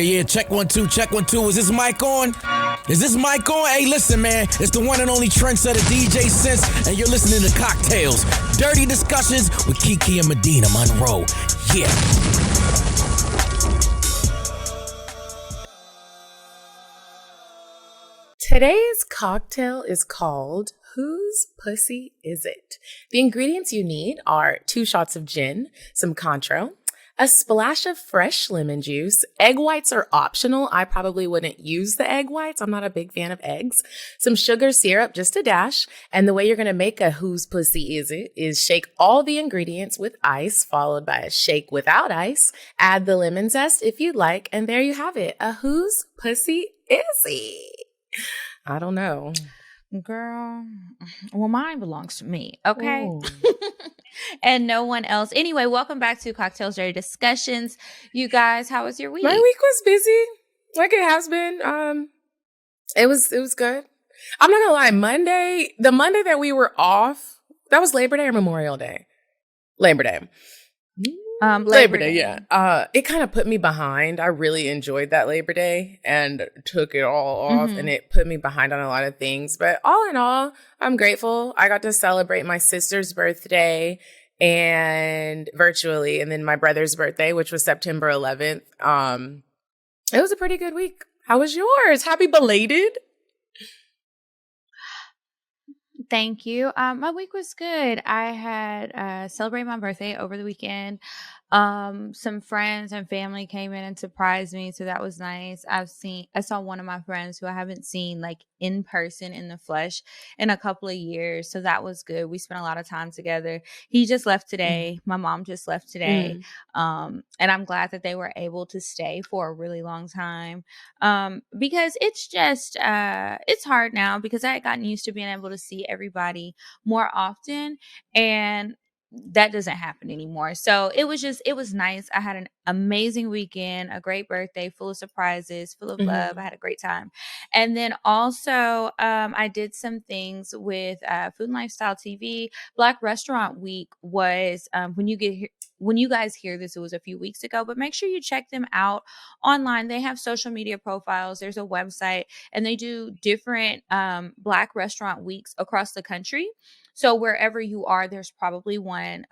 Yeah, check 1 2, check 1 2. Is this mic on? Is this mic on? Hey, listen, man. It's the one and only trendsetter DJ Sense, and you're listening to Cocktails. Dirty discussions with Kiki and Medina Monroe. Yeah. Today's cocktail is called Whose Pussy Is It? The ingredients you need are 2 shots of gin, some Cointreau, a splash of fresh lemon juice. Egg whites are optional. I probably wouldn't use the egg whites. I'm not a big fan of eggs. Some sugar syrup, just a dash. And the way you're going to make a Whose Pussy Is It is shake all the ingredients with ice, followed by a shake without ice. Add the lemon zest if you'd like. And there you have it. A Whose Pussy Is It? I don't know. Girl, well, mine belongs to me, okay? And no one else. Anyway, welcome back to Cocktails Dirty Discussions. You guys, how was your week? My week was busy, like it has been. It was good. I'm not gonna lie. The Monday that we were off, that was Labor Day or Memorial Day? Labor Day. Labor Day, yeah. It kind of put me behind. I really enjoyed that Labor Day and took it all off, and it put me behind on a lot of things. But all in all, I'm grateful. I got to celebrate my sister's birthday and virtually, and then my brother's birthday, which was September 11th. It was a pretty good week. How was yours? Happy belated. Thank you. My week was good. I had celebrated my birthday over the weekend. Some friends and family came in and surprised me, so that was nice. I saw one of my friends who I haven't seen like in person in the flesh in a couple of years, so that was good. We spent a lot of time together. He just left today. My mom just left today. And I'm glad that they were able to stay for a really long time. Because it's just it's hard now because I had gotten used to being able to see everybody more often, and that doesn't happen anymore. So it was nice. I had an amazing weekend, a great birthday, full of surprises, full of love. I had a great time. And then also, I did some things with Food and Lifestyle TV. Black Restaurant Week was when you guys hear this, it was a few weeks ago, but make sure you check them out online. They have social media profiles. There's a website, and they do different Black Restaurant Weeks across the country. So wherever you are, there's probably one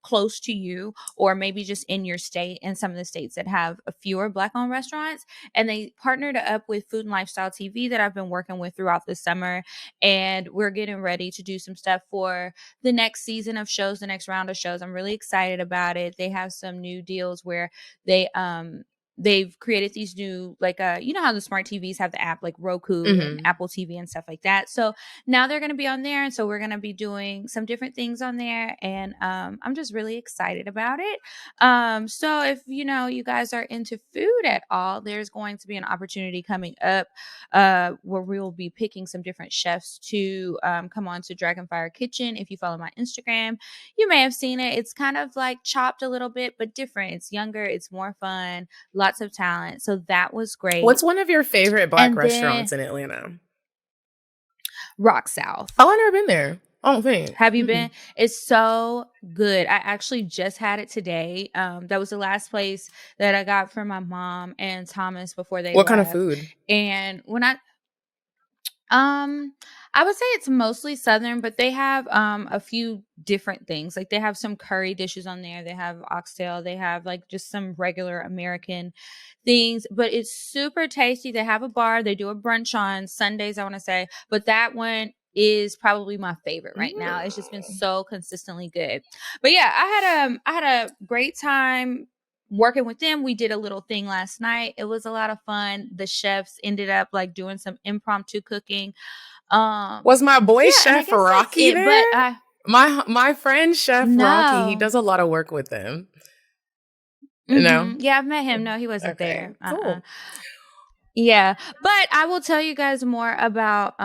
close to you, or maybe just in your state, and some of the states that have a fewer Black-owned restaurants. And they partnered up with Food and Lifestyle TV that I've been working with throughout the summer. And we're getting ready to do some stuff for the next season of shows, the next round of shows. I'm really excited about it. They have some new deals where they've created these new, like, you know how the smart TVs have the app like Roku and Apple TV and stuff like that. So now they're going to be on there. And so we're going to be doing some different things on there. And I'm just really excited about it. So if, you guys are into food at all, there's going to be an opportunity coming up where we will be picking some different chefs to come on to Dragonfire Kitchen. If you follow my Instagram, you may have seen it. It's kind of like chopped a little bit, but different. It's younger. It's more fun. Lots of talent. So that was great. What's one of your favorite Black restaurants in Atlanta? Rock South. Oh, I've never been there. I don't think. Have you been? It's so good. I actually just had it today. That was the last place that I got from my mom and Thomas before they left. What kind of food? And when I would say it's mostly Southern, but they have a few different things. Like they have some curry dishes on there. They have oxtail. They have like just some regular American things, but it's super tasty. They have a bar. They do a brunch on Sundays, I want to say, but that one is probably my favorite right now. It's just been so consistently good. But yeah, I had a great time working with them. We did a little thing last night. It was a lot of fun. The chefs ended up like doing some impromptu cooking. Was my boy Chef Rocky there? But my friend Chef Rocky, he does a lot of work with them. No? Yeah, I've met him. No, he wasn't there. Cool. Yeah, but I will tell you guys more about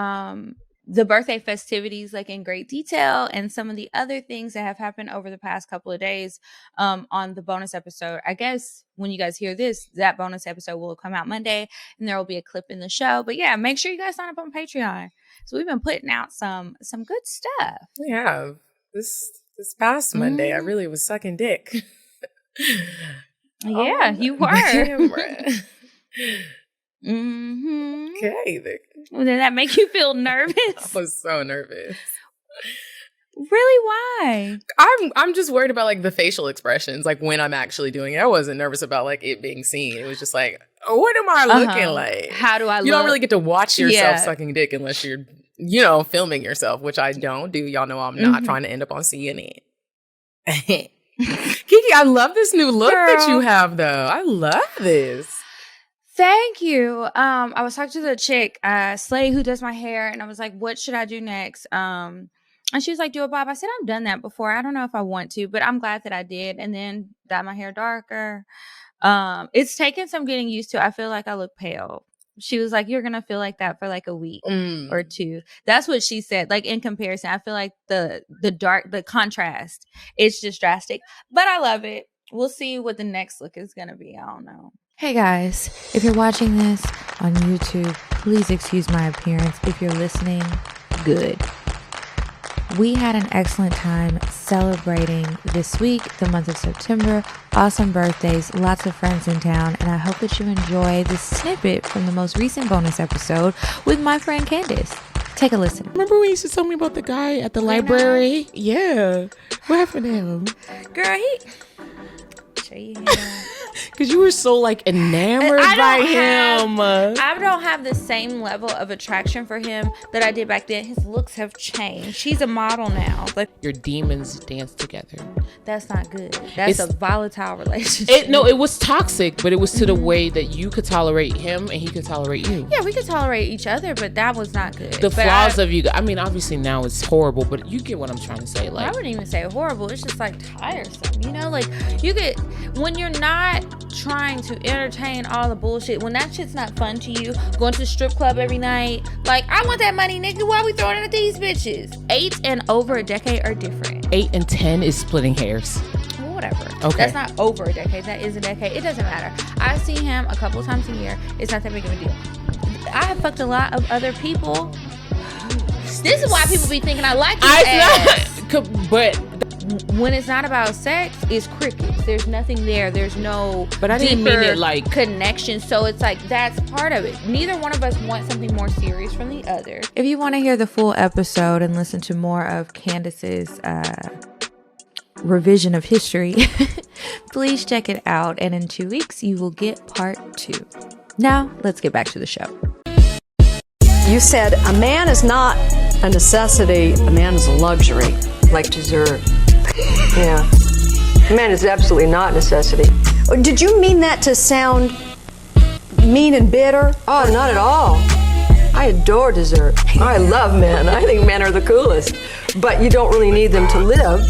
the birthday festivities, like in great detail, and some of the other things that have happened over the past couple of days on the bonus episode. I guess when you guys hear this, that bonus episode will come out Monday, and there will be a clip in the show. But yeah, make sure you guys sign up on Patreon. So we've been putting out some good stuff. We have. This past Monday, I really was sucking dick. Yeah, you were. Mm-hmm. Okay. Well, did that make you feel nervous? I was so nervous. Really? Why? I'm just worried about like the facial expressions, like when I'm actually doing it. I wasn't nervous about like it being seen. It was just like, what am I looking like? How do I look? You don't really get to watch yourself Yeah. sucking dick unless you're, filming yourself, which I don't do. Y'all know I'm not trying to end up on CNN. Kiki, I love this new look that you have though. I love this. Thank you. I was talking to the chick, Slay, who does my hair, and I was like, what should I do next? And she was like, do a bob. I said, I've done that before. I don't know if I want to, but I'm glad that I did. And then dye my hair darker. It's taken some getting used to. I feel like I look pale. She was like, you're going to feel like that for like a week or two. That's what she said. Like in comparison, I feel like the contrast, it's just drastic, but I love it. We'll see what the next look is going to be. I don't know. Hey guys, if you're watching this on YouTube, please excuse my appearance. If you're listening, good. We had an excellent time celebrating this week, the month of September. Awesome birthdays, lots of friends in town, and I hope that you enjoy the snippet from the most recent bonus episode with my friend Candace. Take a listen. Remember when you used to tell me about the guy at the library? Yeah. What happened to him? Girl, show you him. Because you were so like enamored by him. I don't have the same level of attraction for him that I did back then. His looks have changed. He's a model now. Like your demons dance together. That's not good. That's a volatile relationship. It was toxic, but it was to the way that you could tolerate him and he could tolerate you. Yeah, we could tolerate each other, but that was not good. The flaws of you. I mean, obviously now it's horrible, but you get what I'm trying to say. Like, I wouldn't even say horrible. It's just like tiresome. Like you get when you're not trying to entertain all the bullshit, when that shit's not fun to you, going to the strip club every night, like, I want that money, nigga. Why we throwing it at these bitches? 8 and over a decade are different. 8 and 10 is splitting hairs. Well, whatever. Okay. That's not over a decade. That is a decade. It doesn't matter. I see him a couple times a year. It's not that big of a deal. I have fucked a lot of other people. This is why people be thinking I like his ass. But when it's not about sex, it's crickets. There's nothing there. There's no but I didn't mean it like connection. So it's like that's part of it. Neither one of us wants something more serious from the other. If you want to hear the full episode and listen to more of Candace's revision of history, please check it out. And in 2 weeks, you will get part 2. Now, let's get back to the show. You said a man is not a necessity, a man is a luxury. Like dessert. Yeah. Man is absolutely not necessity. Did you mean that to sound mean and bitter? Oh, not at all. I adore dessert. I love men. I think men are the coolest. But you don't really need them to live.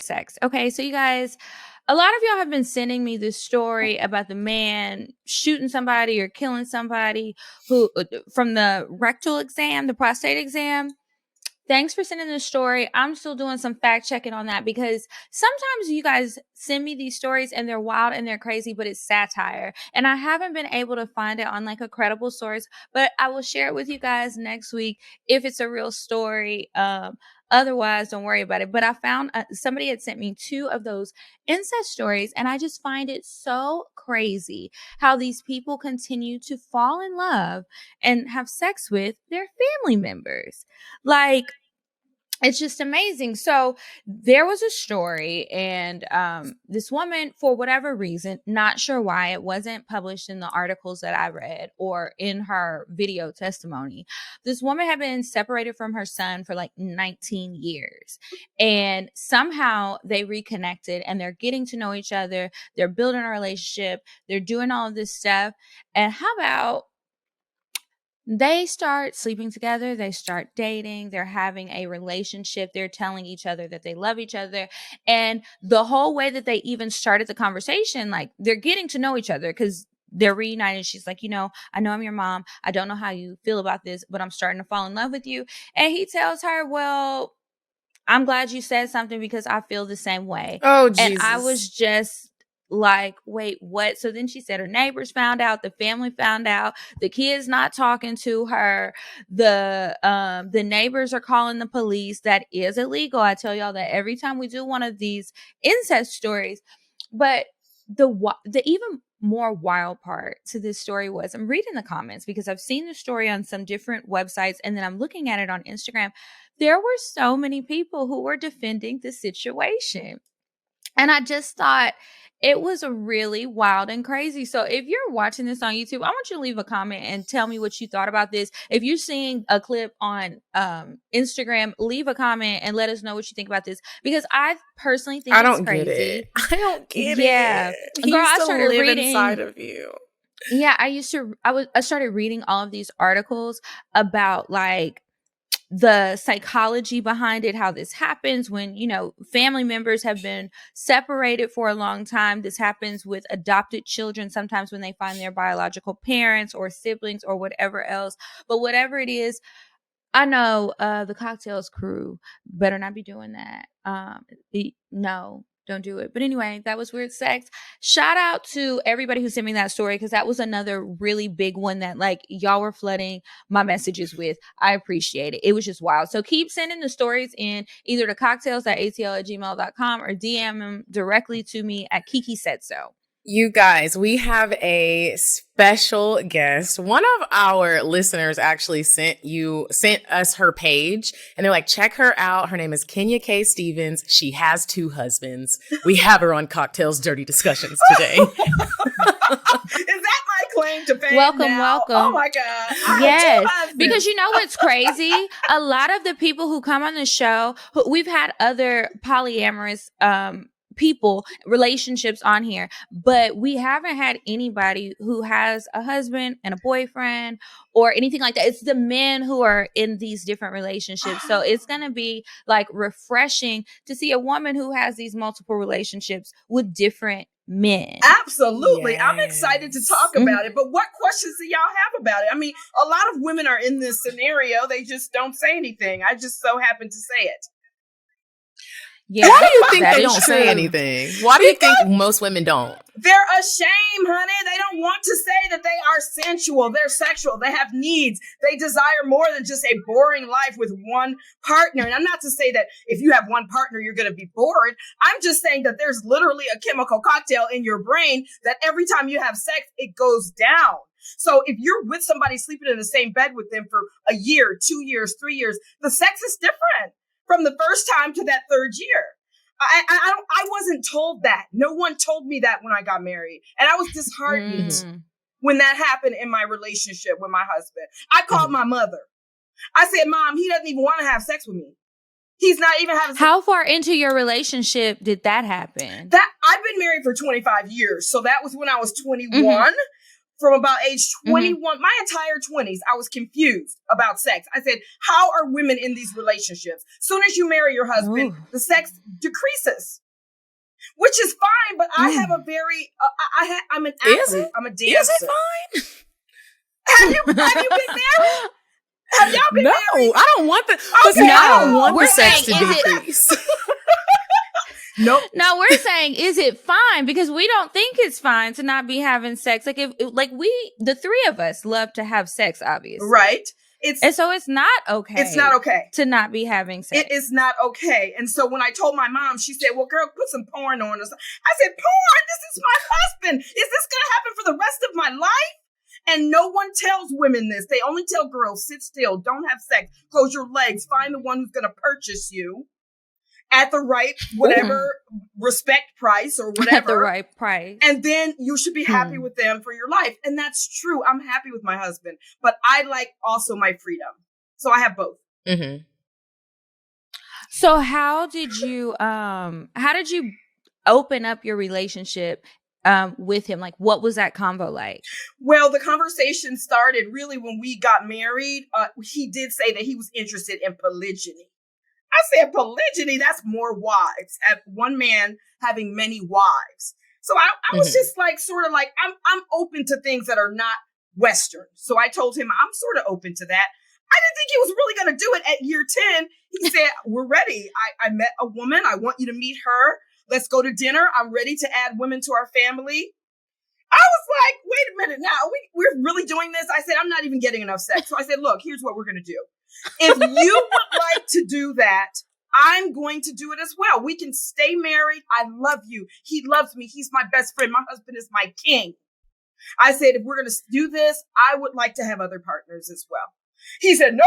Sex. Okay, so you guys, a lot of y'all have been sending me this story about the man shooting somebody or killing somebody who from the rectal exam, the prostate exam. Thanks for sending this story. I'm still doing some fact checking on that because sometimes you guys send me these stories and they're wild and they're crazy, but it's satire. And I haven't been able to find it on like a credible source, but I will share it with you guys next week if it's a real story. Otherwise, don't worry about it. But I found somebody had sent me 2 of those incest stories, and I just find it so crazy how these people continue to fall in love and have sex with their family members. Like, it's just amazing. So there was a story, and this woman, for whatever reason, not sure why, it wasn't published in the articles that I read or in her video testimony. This woman had been separated from her son for like 19 years. And somehow they reconnected and they're getting to know each other. They're building a relationship. They're doing all of this stuff. And how about they start sleeping together, they start dating, they're having a relationship, they're telling each other that they love each other. And the whole way that they even started the conversation, like they're getting to know each other because they're reunited. She's like, I know I'm your mom. I don't know how you feel about this, but I'm starting to fall in love with you. And he tells her, well, I'm glad you said something because I feel the same way. Oh, Jesus. And I was just like, wait, what? So then she said her neighbors found out, the family found out, the kid's not talking to her, the neighbors are calling the police. That is illegal. I tell y'all that every time we do one of these incest stories. But the even more wild part to this story was I'm reading the comments because I've seen the story on some different websites and then I'm looking at it on Instagram. There were so many people who were defending the situation. And I just thought it was really wild and crazy. So if you're watching this on YouTube, I want you to leave a comment and tell me what you thought about this. If you're seeing a clip on Instagram, leave a comment and let us know what you think about this. Because I personally think it's crazy. Get it. I don't get yeah. it. Girl, I started live reading inside of you. Yeah, I started reading all of these articles about like the psychology behind it, how this happens when, you know, family members have been separated for a long time. This happens with adopted children, sometimes when they find their biological parents or siblings or whatever else. But whatever it is, I know the Cocktails crew better not be doing that. No, don't do it. But anyway, that was Weird Sex. Shout out to everybody who sent me that story, because that was another really big one that like y'all were flooding my messages with. I appreciate it. It was just wild. So keep sending the stories in either to cocktails.atl@gmail.com or DM them directly to me at Kiki Said So. You guys, we have a special guest. One of our listeners actually sent us her page, and they're like, check her out. Her name is Kenya K. Stevens. She has 2 husbands. We have her on Cocktails Dirty Discussions today. Is that my claim to fame? Welcome. Oh my God. Yes, because you know what's crazy? A lot of the people who come on the show, we've had other polyamorous people, relationships on here, but we haven't had anybody who has a husband and a boyfriend or anything like that. It's the men who are in these different relationships. So it's going to be like refreshing to see a woman who has these multiple relationships with different men. Absolutely. Yes. I'm excited to talk about it. But what questions do y'all have about it? I mean, a lot of women are in this scenario. They just don't say anything. I just so happen to say it. Yeah, why do you think they don't say anything? Why do you think most women don't? They're ashamed, honey. They don't want to say that they are sensual. They're sexual. They have needs. They desire more than just a boring life with one partner. And I'm not to say that if you have one partner, you're going to be bored. I'm just saying that there's literally a chemical cocktail in your brain that every time you have sex, it goes down. So if you're with somebody sleeping in the same bed with them for a year, 2 years, 3 years, the sex is different from the first time to that third year. I wasn't told that. No one told me that when I got married. And I was disheartened when that happened in my relationship with my husband. I called my mother. I said, Mom, he doesn't even want to have sex with me. He's not even having sex. How far into your relationship did that happen? I've been married for 25 years. So that was when I was 21. From about age 21, my entire 20s, I was confused about sex. I said, how are women in these relationships? Soon as you marry your husband, the sex decreases, which is fine. But I have a very, I'm an athlete. I'm a dancer. Is it fine? Have you been married? Have y'all been married? No, I don't want the, okay. I don't want the sex to decrease. Nope. No, we're saying, is it fine? Because we don't think it's fine to not be having sex. Like the 3 of us love to have sex, obviously. Right. And so it's not okay. It's not okay to not be having sex. It is not okay. And so when I told my mom, she said, well, girl, put some porn on us. I said, porn? This is my husband. Is this going to happen for the rest of my life? And no one tells women this. They only tell girls, sit still, don't have sex, close your legs, find the one who's going to purchase you at the right, whatever respect price or whatever. At the right price. And then you should be happy with them for your life. And that's true. I'm happy with my husband, but I like also my freedom. So I have both. Mm-hmm. So how did you open up your relationship with him? Like, what was that convo like? Well, the conversation started really when we got married. He did say that he was interested in polygyny. I said, polygyny, that's more wives. One man having many wives. So I was just like, sort of like, I'm open to things that are not Western. So I told him I'm sort of open to that. I didn't think he was really going to do it at year 10. He said, we're ready. I met a woman. I want you to meet her. Let's go to dinner. I'm ready to add women to our family. I was like, wait a minute now. We're really doing this? I said, I'm not even getting enough sex. So I said, look, here's what we're going to do. If you would like to do that, I'm going to do it as well. We can stay married. I love you. He loves me. He's my best friend. My husband is my king. I said, if we're going to do this, I would like to have other partners as well. He said, no,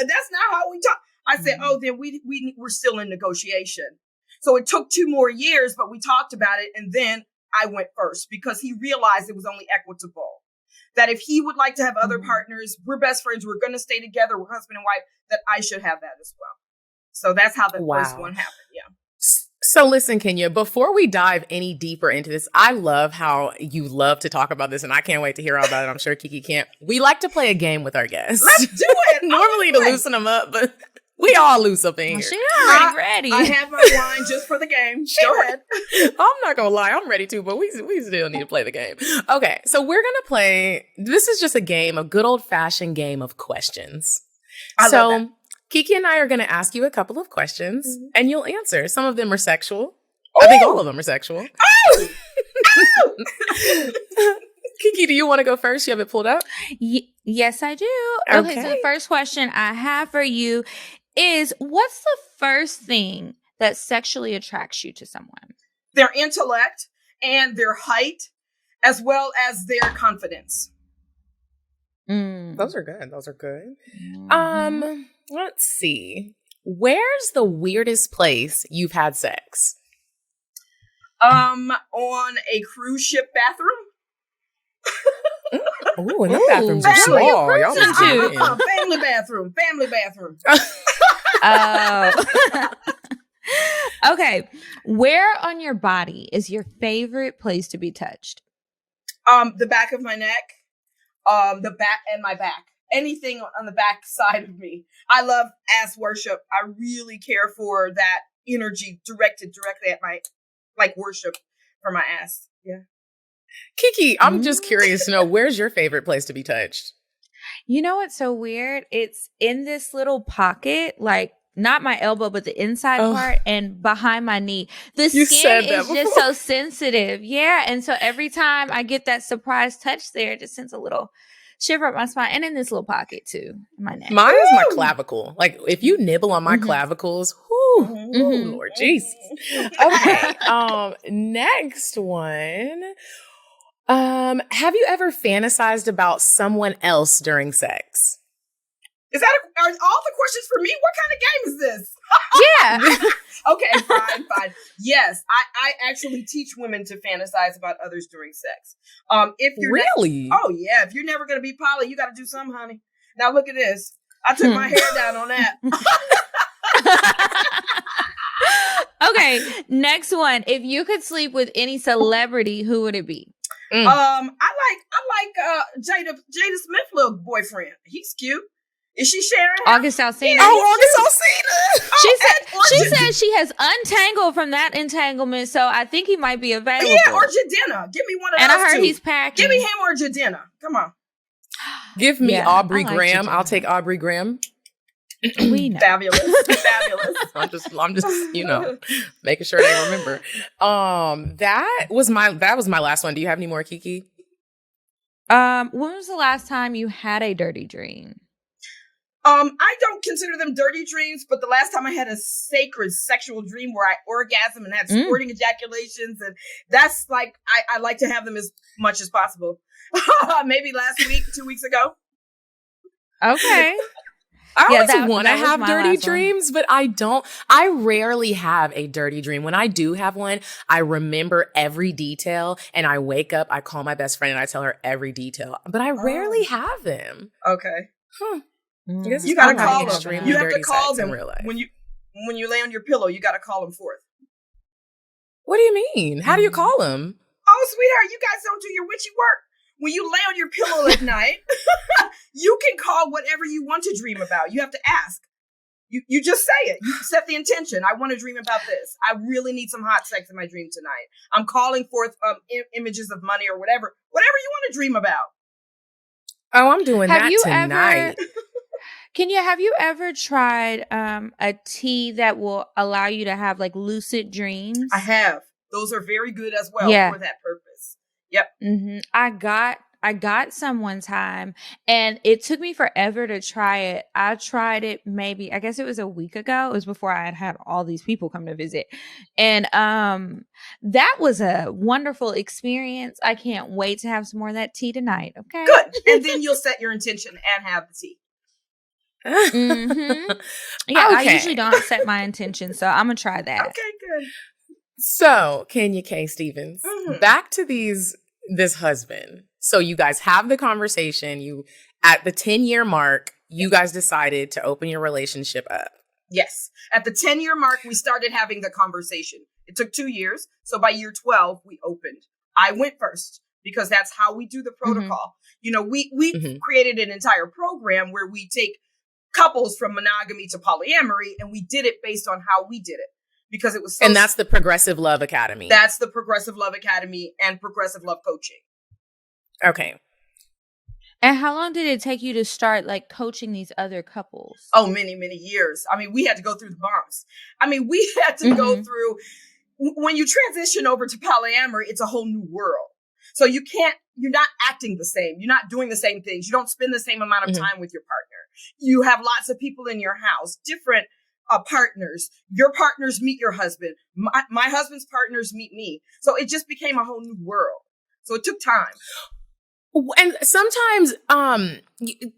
that's not how we talk. I said, oh, then we're still in negotiation. So it took 2 more years, but we talked about it. And then I went first because he realized it was only equitable. That if he would like to have other partners, we're best friends, we're going to stay together, we're husband and wife, that I should have that as well. So that's how the first one happened. Yeah. So listen, Kenya, before we dive any deeper into this, I love how you love to talk about this, and I can't wait to hear all about it. I'm sure Kiki can't. We like to play a game with our guests. Let's do it. Normally to loosen them up, but we all loose up in here. She's already ready. I have my wine just for the game. Go ahead. I'm not going to lie. I'm ready too, but we still need to play the game. Okay, so we're going to play. This is just a game, a good old-fashioned game of questions. I love that. Kiki and I are going to ask you a couple of questions, and you'll answer. Some of them are sexual. I think all of them are sexual. Oh! Kiki, do you want to go first? You have it pulled up? Yes, I do. Okay, so the first question I have for you is, what's the first thing that sexually attracts you to someone? Their intellect and their height, as well as their confidence. Those are good. Those are good. Let's see. Where's the weirdest place you've had sex? On a cruise ship bathroom. Oh, and the bathrooms are small. Y'all Family bathroom. Okay. Where on your body is your favorite place to be touched? The back of my neck, the back and my back. Anything on the back side of me. I love ass worship. I really care for that energy directed directly at my, worship for my ass. Yeah. Kiki, I'm just curious to know, where's your favorite place to be touched? You know what's so weird? It's in this little pocket, not my elbow, but the inside part and behind my knee. The skin is just so sensitive. Yeah. And so every time I get that surprise touch there, it just sends a little shiver up my spine, and in this little pocket too, in my neck. Mine is my clavicle. If you nibble on my clavicles, Lord Jesus. Okay. Next one. Have you ever fantasized about someone else during sex? Are all the questions for me? What kind of game is this? Yeah. Okay, fine. Yes, I actually teach women to fantasize about others during sex. If you're really? Oh yeah, if you're never gonna be poly, you got to do something, honey. Now look at this. I took my hair down on that. Okay, next one. If you could sleep with any celebrity, who would it be? I like Jada Smith's little boyfriend. He's cute. Is she sharing? August Alsina. August Alsina. She said she has untangled from that entanglement, so I think he might be available. Yeah, or Jadena. Give me one of those. And I heard two. he's packing. Give me him or Jadena. Come on. Give me Aubrey Graham. I'll take Aubrey Graham. We know. Fabulous. I'm just, making sure they remember. That was my last one. Do you have any more, Kiki? When was the last time you had a dirty dream? I don't consider them dirty dreams, but the last time I had a sacred sexual dream where I orgasm and had squirting ejaculations, and that's I like to have them as much as possible. Maybe last week, 2 weeks ago. Okay. I always want to have dirty dreams, but I don't. I rarely have a dirty dream. When I do have one, I remember every detail, and I wake up, I call my best friend, and I tell her every detail. But I rarely have them. Okay. You gotta call them. You have to call them in real life. when you lay on your pillow. You gotta call them forth. What do you mean? How do you call them? Oh, sweetheart, you guys don't do your witchy work. When you lay on your pillow at night, you can call whatever you want to dream about. You have to ask. You just say it. You set the intention. I want to dream about this. I really need some hot sex in my dream tonight. I'm calling forth images of money or whatever you want to dream about. Oh, I'm doing that tonight. Kenya, have you ever tried a tea that will allow you to have lucid dreams? I have. Those are very good as well for that purpose. Yep. Mm-hmm. I I got some one time, and it took me forever to try it. I tried it maybe, I guess it was a week ago. It was before I had all these people come to visit. And that was a wonderful experience. I can't wait to have some more of that tea tonight. Okay. Good. And then you'll set your intention and have the tea. Mm-hmm. Yeah, Okay. I usually don't set my intention, so I'm gonna try that. Okay, good. So, Kenya K. Stevens, back to this husband. So you guys have the conversation. You, at the 10-year mark, you guys decided to open your relationship up. Yes. At the 10-year mark, we started having the conversation. It took 2 years. So by year 12, we opened. I went first because that's how we do the protocol. You know, we created an entire program where we take couples from monogamy to polyamory, and we did it based on how we did it. Because it was so... And that's the Progressive Love Academy. That's the Progressive Love Academy and Progressive Love Coaching. Okay. And how long did it take you to start like coaching these other couples? Oh, many, many years. I mean, we had to go through the bumps. I mean, we had to go through... When you transition over to polyamory, it's a whole new world. So you're not acting the same. You're not doing the same things. You don't spend the same amount of time with your partner. You have lots of people in your house, different partners. Your partners meet your husband. My husband's partners meet me. So it just became a whole new world. So it took time. And sometimes,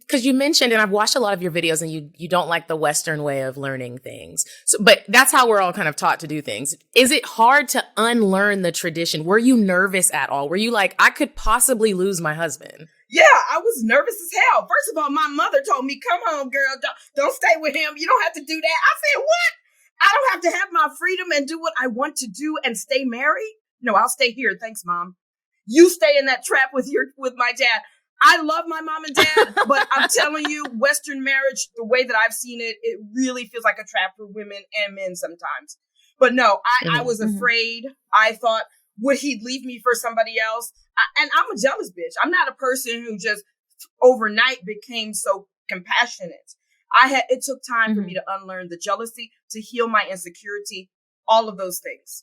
because you mentioned, and I've watched a lot of your videos, and you don't like the Western way of learning things. So, but that's how we're all kind of taught to do things. Is it hard to unlearn the tradition? Were you nervous at all? Were you like, I could possibly lose my husband? Yeah, I was nervous as hell. First of all, my mother told me, come home, girl. Don't stay with him. You don't have to do that. I said, what? I don't have to have my freedom and do what I want to do and stay married? No, I'll stay here. Thanks, Mom. You stay in that trap with my dad. I love my mom and dad, but I'm telling you, Western marriage, the way that I've seen it, it really feels like a trap for women and men sometimes. But no, I was afraid. I thought, would he leave me for somebody else? And I'm a jealous bitch. I'm not a person who just overnight became so compassionate. It took time for me to unlearn the jealousy, to heal my insecurity, all of those things.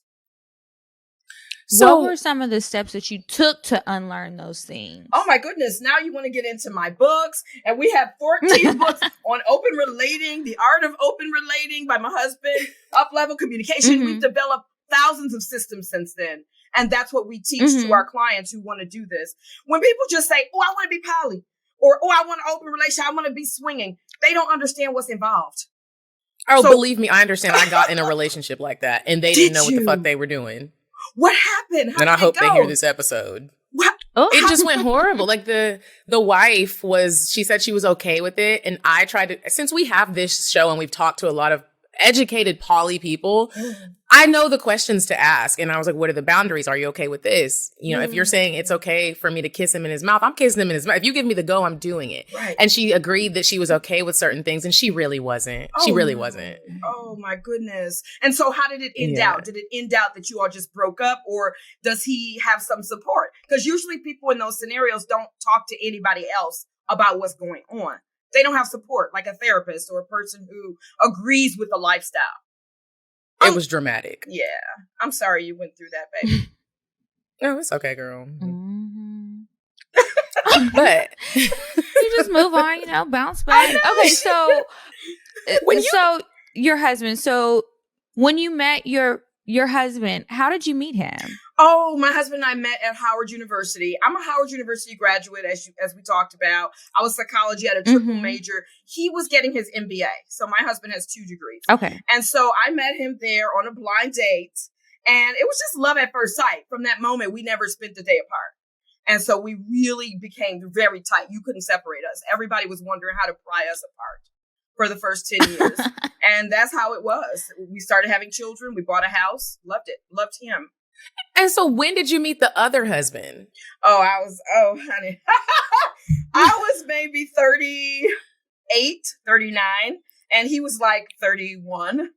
So, what were some of the steps that you took to unlearn those things? Oh my goodness. Now you want to get into my books. And we have 14 books on open relating, the art of open relating by my husband, up-level communication. We've developed thousands of systems since then. And that's what we teach to our clients who want to do this. When people just say, oh, I want to be poly, or, oh, I want an open relationship, I want to be swinging, they don't understand what's involved. Oh, so, believe me, I understand. I got in a relationship like that, and they didn't know what the fuck they were doing. What happened? And I hope they hear this episode. What? It just went horrible. Like the wife she said she was okay with it. And I tried to, since we have this show and we've talked to a lot of educated poly people, I know the questions to ask. And I was like, what are the boundaries? Are you okay with this? You know, if you're saying it's okay for me to kiss him in his mouth, I'm kissing him in his mouth. If you give me the go, I'm doing it. Right. And she agreed that she was okay with certain things. And she really wasn't. She really wasn't. Oh my goodness. And so how did it end out? Did it end out that you all just broke up, or does he have some support? Because usually people in those scenarios don't talk to anybody else about what's going on. They don't have support, like a therapist or a person who agrees with the lifestyle. It was dramatic. Yeah. I'm sorry you went through that, baby. No, it's okay, girl. But you just move on, bounce back. Okay, so your husband. So when you met your husband, how did you meet him? Oh, my husband and I met at Howard University. I'm a Howard University graduate, as we talked about. I was psychology at a triple major. He was getting his MBA. So my husband has 2 degrees. Okay. And so I met him there on a blind date. And it was just love at first sight. From that moment, we never spent the day apart. And so we really became very tight. You couldn't separate us. Everybody was wondering how to pry us apart for the first 10 years. And that's how it was. We started having children. We bought a house. Loved it. Loved him. And so when did you meet the other husband? Honey. I was maybe 38, 39, and he was like 31.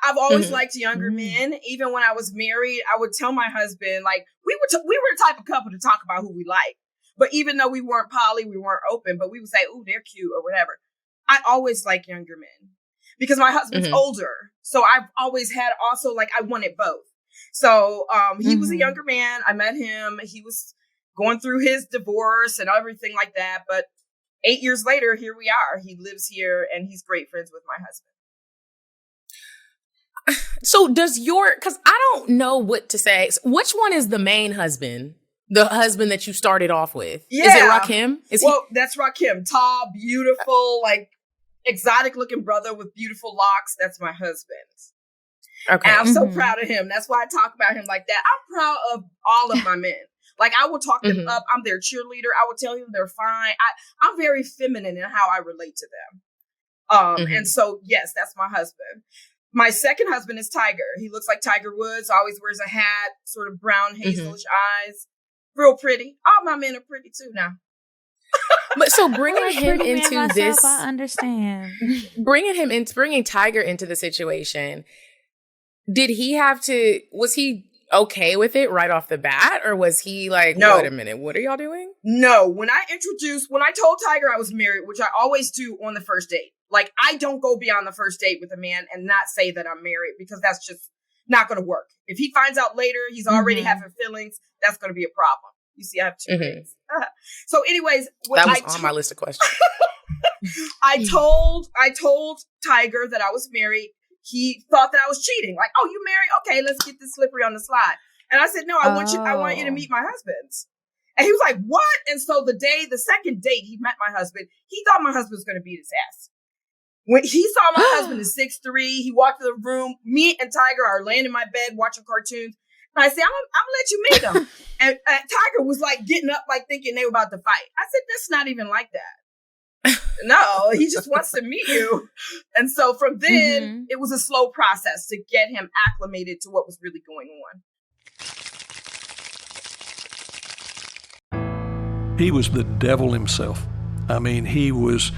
I've always liked younger men. Even when I was married, I would tell my husband, like, we were the type of couple to talk about who we like. But even though we weren't poly, we weren't open, but we would say, oh, they're cute or whatever. I always liked younger men because my husband's older. So I've always had also, like, I wanted both. So he was a younger man. I met him. He was going through his divorce and everything like that. But 8 years later, here we are. He lives here and he's great friends with my husband. So because I don't know what to say. So which one is the main husband? The husband that you started off with? Yeah. Is it Rakim? That's Rakim. Tall, beautiful, like exotic looking brother with beautiful locks. That's my husband. Okay. And I'm so proud of him. That's why I talk about him like that. I'm proud of all of my men. Like, I will talk them up. I'm their cheerleader. I will tell them they're fine. I'm very feminine in how I relate to them. And so, yes, that's my husband. My second husband is Tiger. He looks like Tiger Woods, always wears a hat, sort of brown, hazelish eyes. Real pretty. All my men are pretty too now. But so bringing him into this, I understand. bringing Tiger into the situation, was he okay with it right off the bat? Or was he like, no, wait a minute, what are y'all doing? No, when I told Tiger I was married, which I always do on the first date, like I don't go beyond the first date with a man and not say that I'm married, because that's just not going to work. If he finds out later he's already having feelings, that's going to be a problem. You see, I have two kids. So anyways, that was on my list of questions. I told Tiger that I was married. He thought that I was cheating. Like, oh, you married? Okay, let's get this slippery on the slide. And I said, no, I want you to meet my husband. And he was like, what? And so the second date he met my husband, he thought my husband was going to beat his ass. When he saw my husband is 6'3", he walked to the room. Me and Tiger are laying in my bed watching cartoons. And I said, I'm gonna let you meet him. and Tiger was like getting up, like thinking they were about to fight. I said, that's not even like that. No, he just wants to meet you. And so from then, it was a slow process to get him acclimated to what was really going on. He was the devil himself. I mean, he was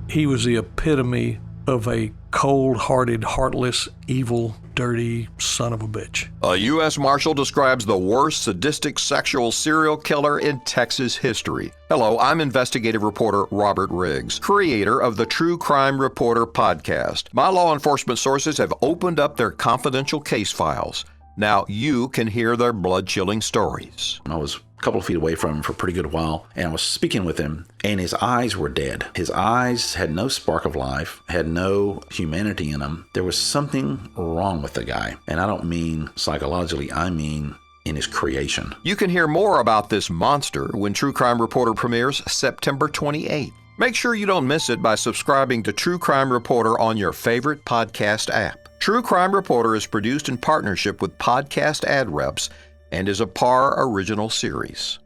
the epitome of a cold-hearted, heartless, evil, dirty son of a bitch. A U.S. Marshal describes the worst sadistic sexual serial killer in Texas history. Hello, I'm investigative reporter Robert Riggs, creator of the True Crime Reporter podcast. My law enforcement sources have opened up their confidential case files. Now you can hear their blood-chilling stories. I was a couple of feet away from him for a pretty good while, and I was speaking with him, and his eyes were dead. His eyes had no spark of life, had no humanity in them. There was something wrong with the guy, and I don't mean psychologically, I mean in his creation. You can hear more about this monster when True Crime Reporter premieres September 28th. Make sure you don't miss it by subscribing to True Crime Reporter on your favorite podcast app. True Crime Reporter is produced in partnership with Podcast Ad Reps and is a PAR original series.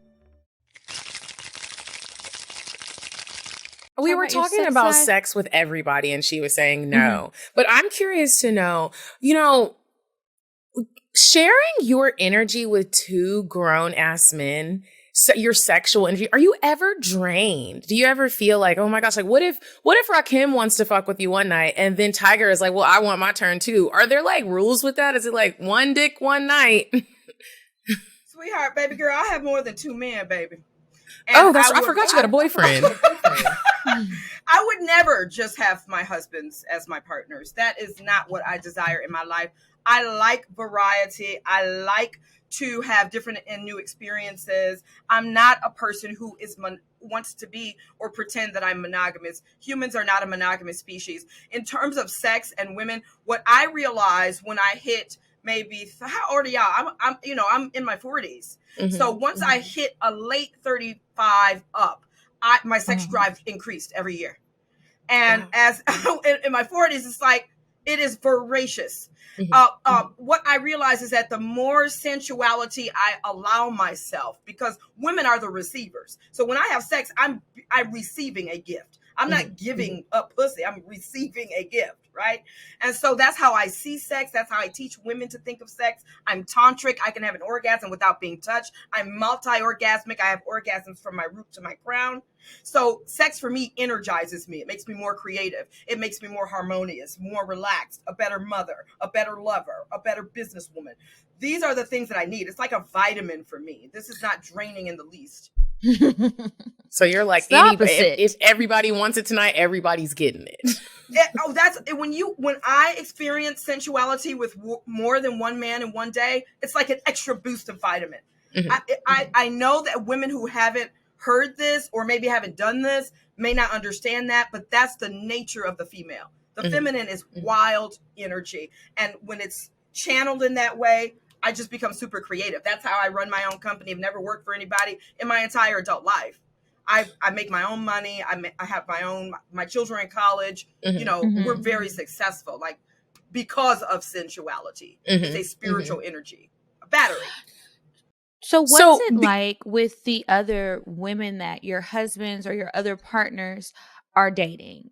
We were talking about sex with everybody, and she was saying no. But I'm curious to know, sharing your energy with two grown-ass men, your sexual energy, are you ever drained? Do you ever feel like, oh my gosh, like what if Rakim wants to fuck with you one night and then Tiger is like, well, I want my turn too? Are there like rules with that? Is it like one dick, one night? Sweetheart, baby girl, I have more than two men, baby. And I forgot you got a boyfriend. I would never just have my husbands as my partners. That is not what I desire in my life. I like variety. I like to have different and new experiences. I'm not a person who wants to be or pretend that I'm monogamous. Humans are not a monogamous species. In terms of sex and women, what I realized when I hit maybe, how old are y'all? I'm in my 40s. So once I hit a late 35 up, my sex drive increased every year. And as in my 40s, it's like, it is voracious. What I realize is that the more sensuality I allow myself, because women are the receivers. So when I have sex, I'm receiving a gift. I'm not giving up pussy. I'm receiving a gift, right? And so that's how I see sex. That's how I teach women to think of sex. I'm tantric. I can have an orgasm without being touched. I'm multi-orgasmic. I have orgasms from my root to my crown. So sex for me energizes me. It makes me more creative. It makes me more harmonious, more relaxed, a better mother, a better lover, a better businesswoman. These are the things that I need. It's like a vitamin for me. This is not draining in the least. So you're like, if everybody wants it tonight, everybody's getting it. That's when I experience sensuality with more than one man in one day, it's like an extra boost of vitamin. Mm-hmm. I know that women who haven't heard this or maybe haven't done this may not understand that, but that's the nature of the female. The feminine is wild energy. And when it's channeled in that way, I just become super creative. That's how I run my own company. I've never worked for anybody in my entire adult life. I make my own money. I have my children are in college. We're very successful, like, because of sensuality. It's a spiritual energy, a battery. So what's it like with the other women that your husbands or your other partners are dating?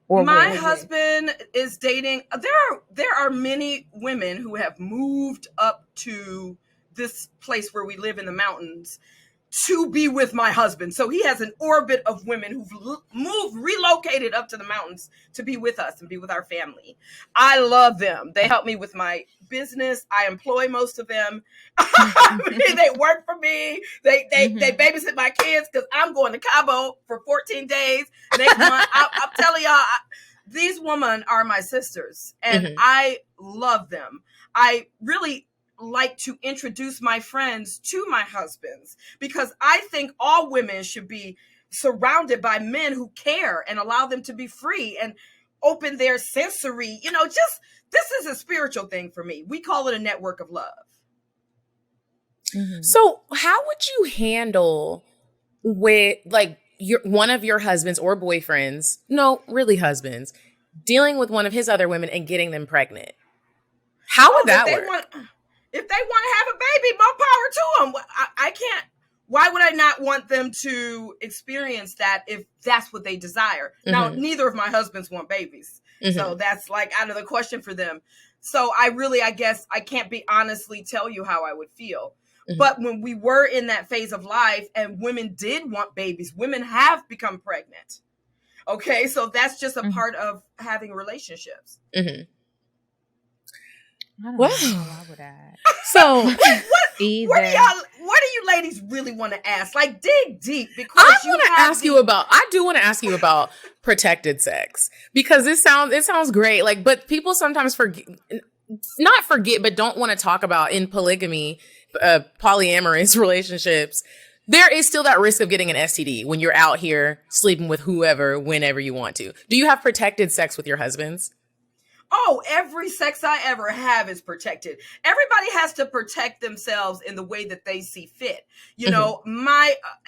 My husband is dating. There are many women who have moved up to this place where we live in the mountains to be with my husband. So he has an orbit of women who've relocated up to the mountains to be with us and be with our family. I love them. They help me with my business. I employ most of them. They work for me. They babysit my kids because I'm going to Cabo for 14 days next month. I'm telling y'all, these women are my sisters, and I love them. I really like to introduce my friends to my husbands because I think all women should be surrounded by men who care and allow them to be free and open their sensory, this is a spiritual thing for me. We call it a network of love. So how would you handle with one of your husbands or boyfriends, no, really husbands, dealing with one of his other women and getting them pregnant? How would that work? If they want to have a baby, more power to them. I can't. Why would I not want them to experience that if that's what they desire? Now, neither of my husbands want babies. So that's like out of the question for them. So I guess I can't honestly tell you how I would feel. But when we were in that phase of life and women did want babies, women have become pregnant. Okay. So that's just a part of having relationships. Why would I? So what do you ladies really want to ask? Like, dig deep, because I do want to ask you about protected sex, because it sounds great. Like, but people sometimes not forget, but don't want to talk about in polygamy, polyamorous relationships. There is still that risk of getting an STD when you're out here sleeping with whoever, whenever you want to. Do you have protected sex with your husbands? Oh, every sex I ever have is protected. Everybody has to protect themselves in the way that they see fit.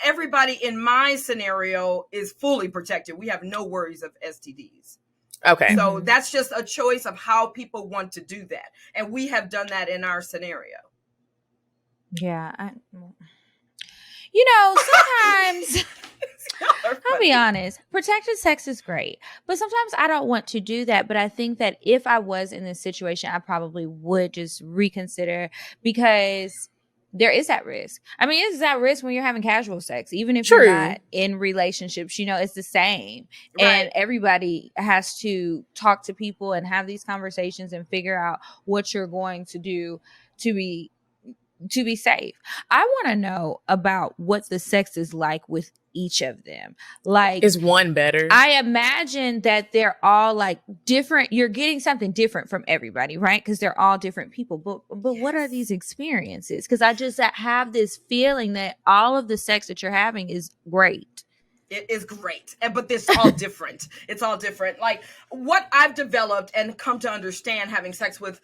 Everybody in my scenario is fully protected. We have no worries of STDs. Okay. So that's just a choice of how people want to do that. And we have done that in our scenario. Yeah. Sometimes... I'll be honest, protected sex is great, but sometimes I don't want to do that. But I think that if I was in this situation, I probably would just reconsider, because there is that risk. I mean, it's that risk when you're having casual sex, even if you're not in relationships, it's the same. Right. And everybody has to talk to people and have these conversations and figure out what you're going to do to be safe. I want to know about what the sex is like with each of them. Like, is one better? I imagine that they're all like different. You're getting something different from everybody, right? Because they're all different people. But what are these experiences? Because I just have this feeling that all of the sex that you're having is great. It is great, but it's all different. It's all different. Like, what I've developed and come to understand having sex with,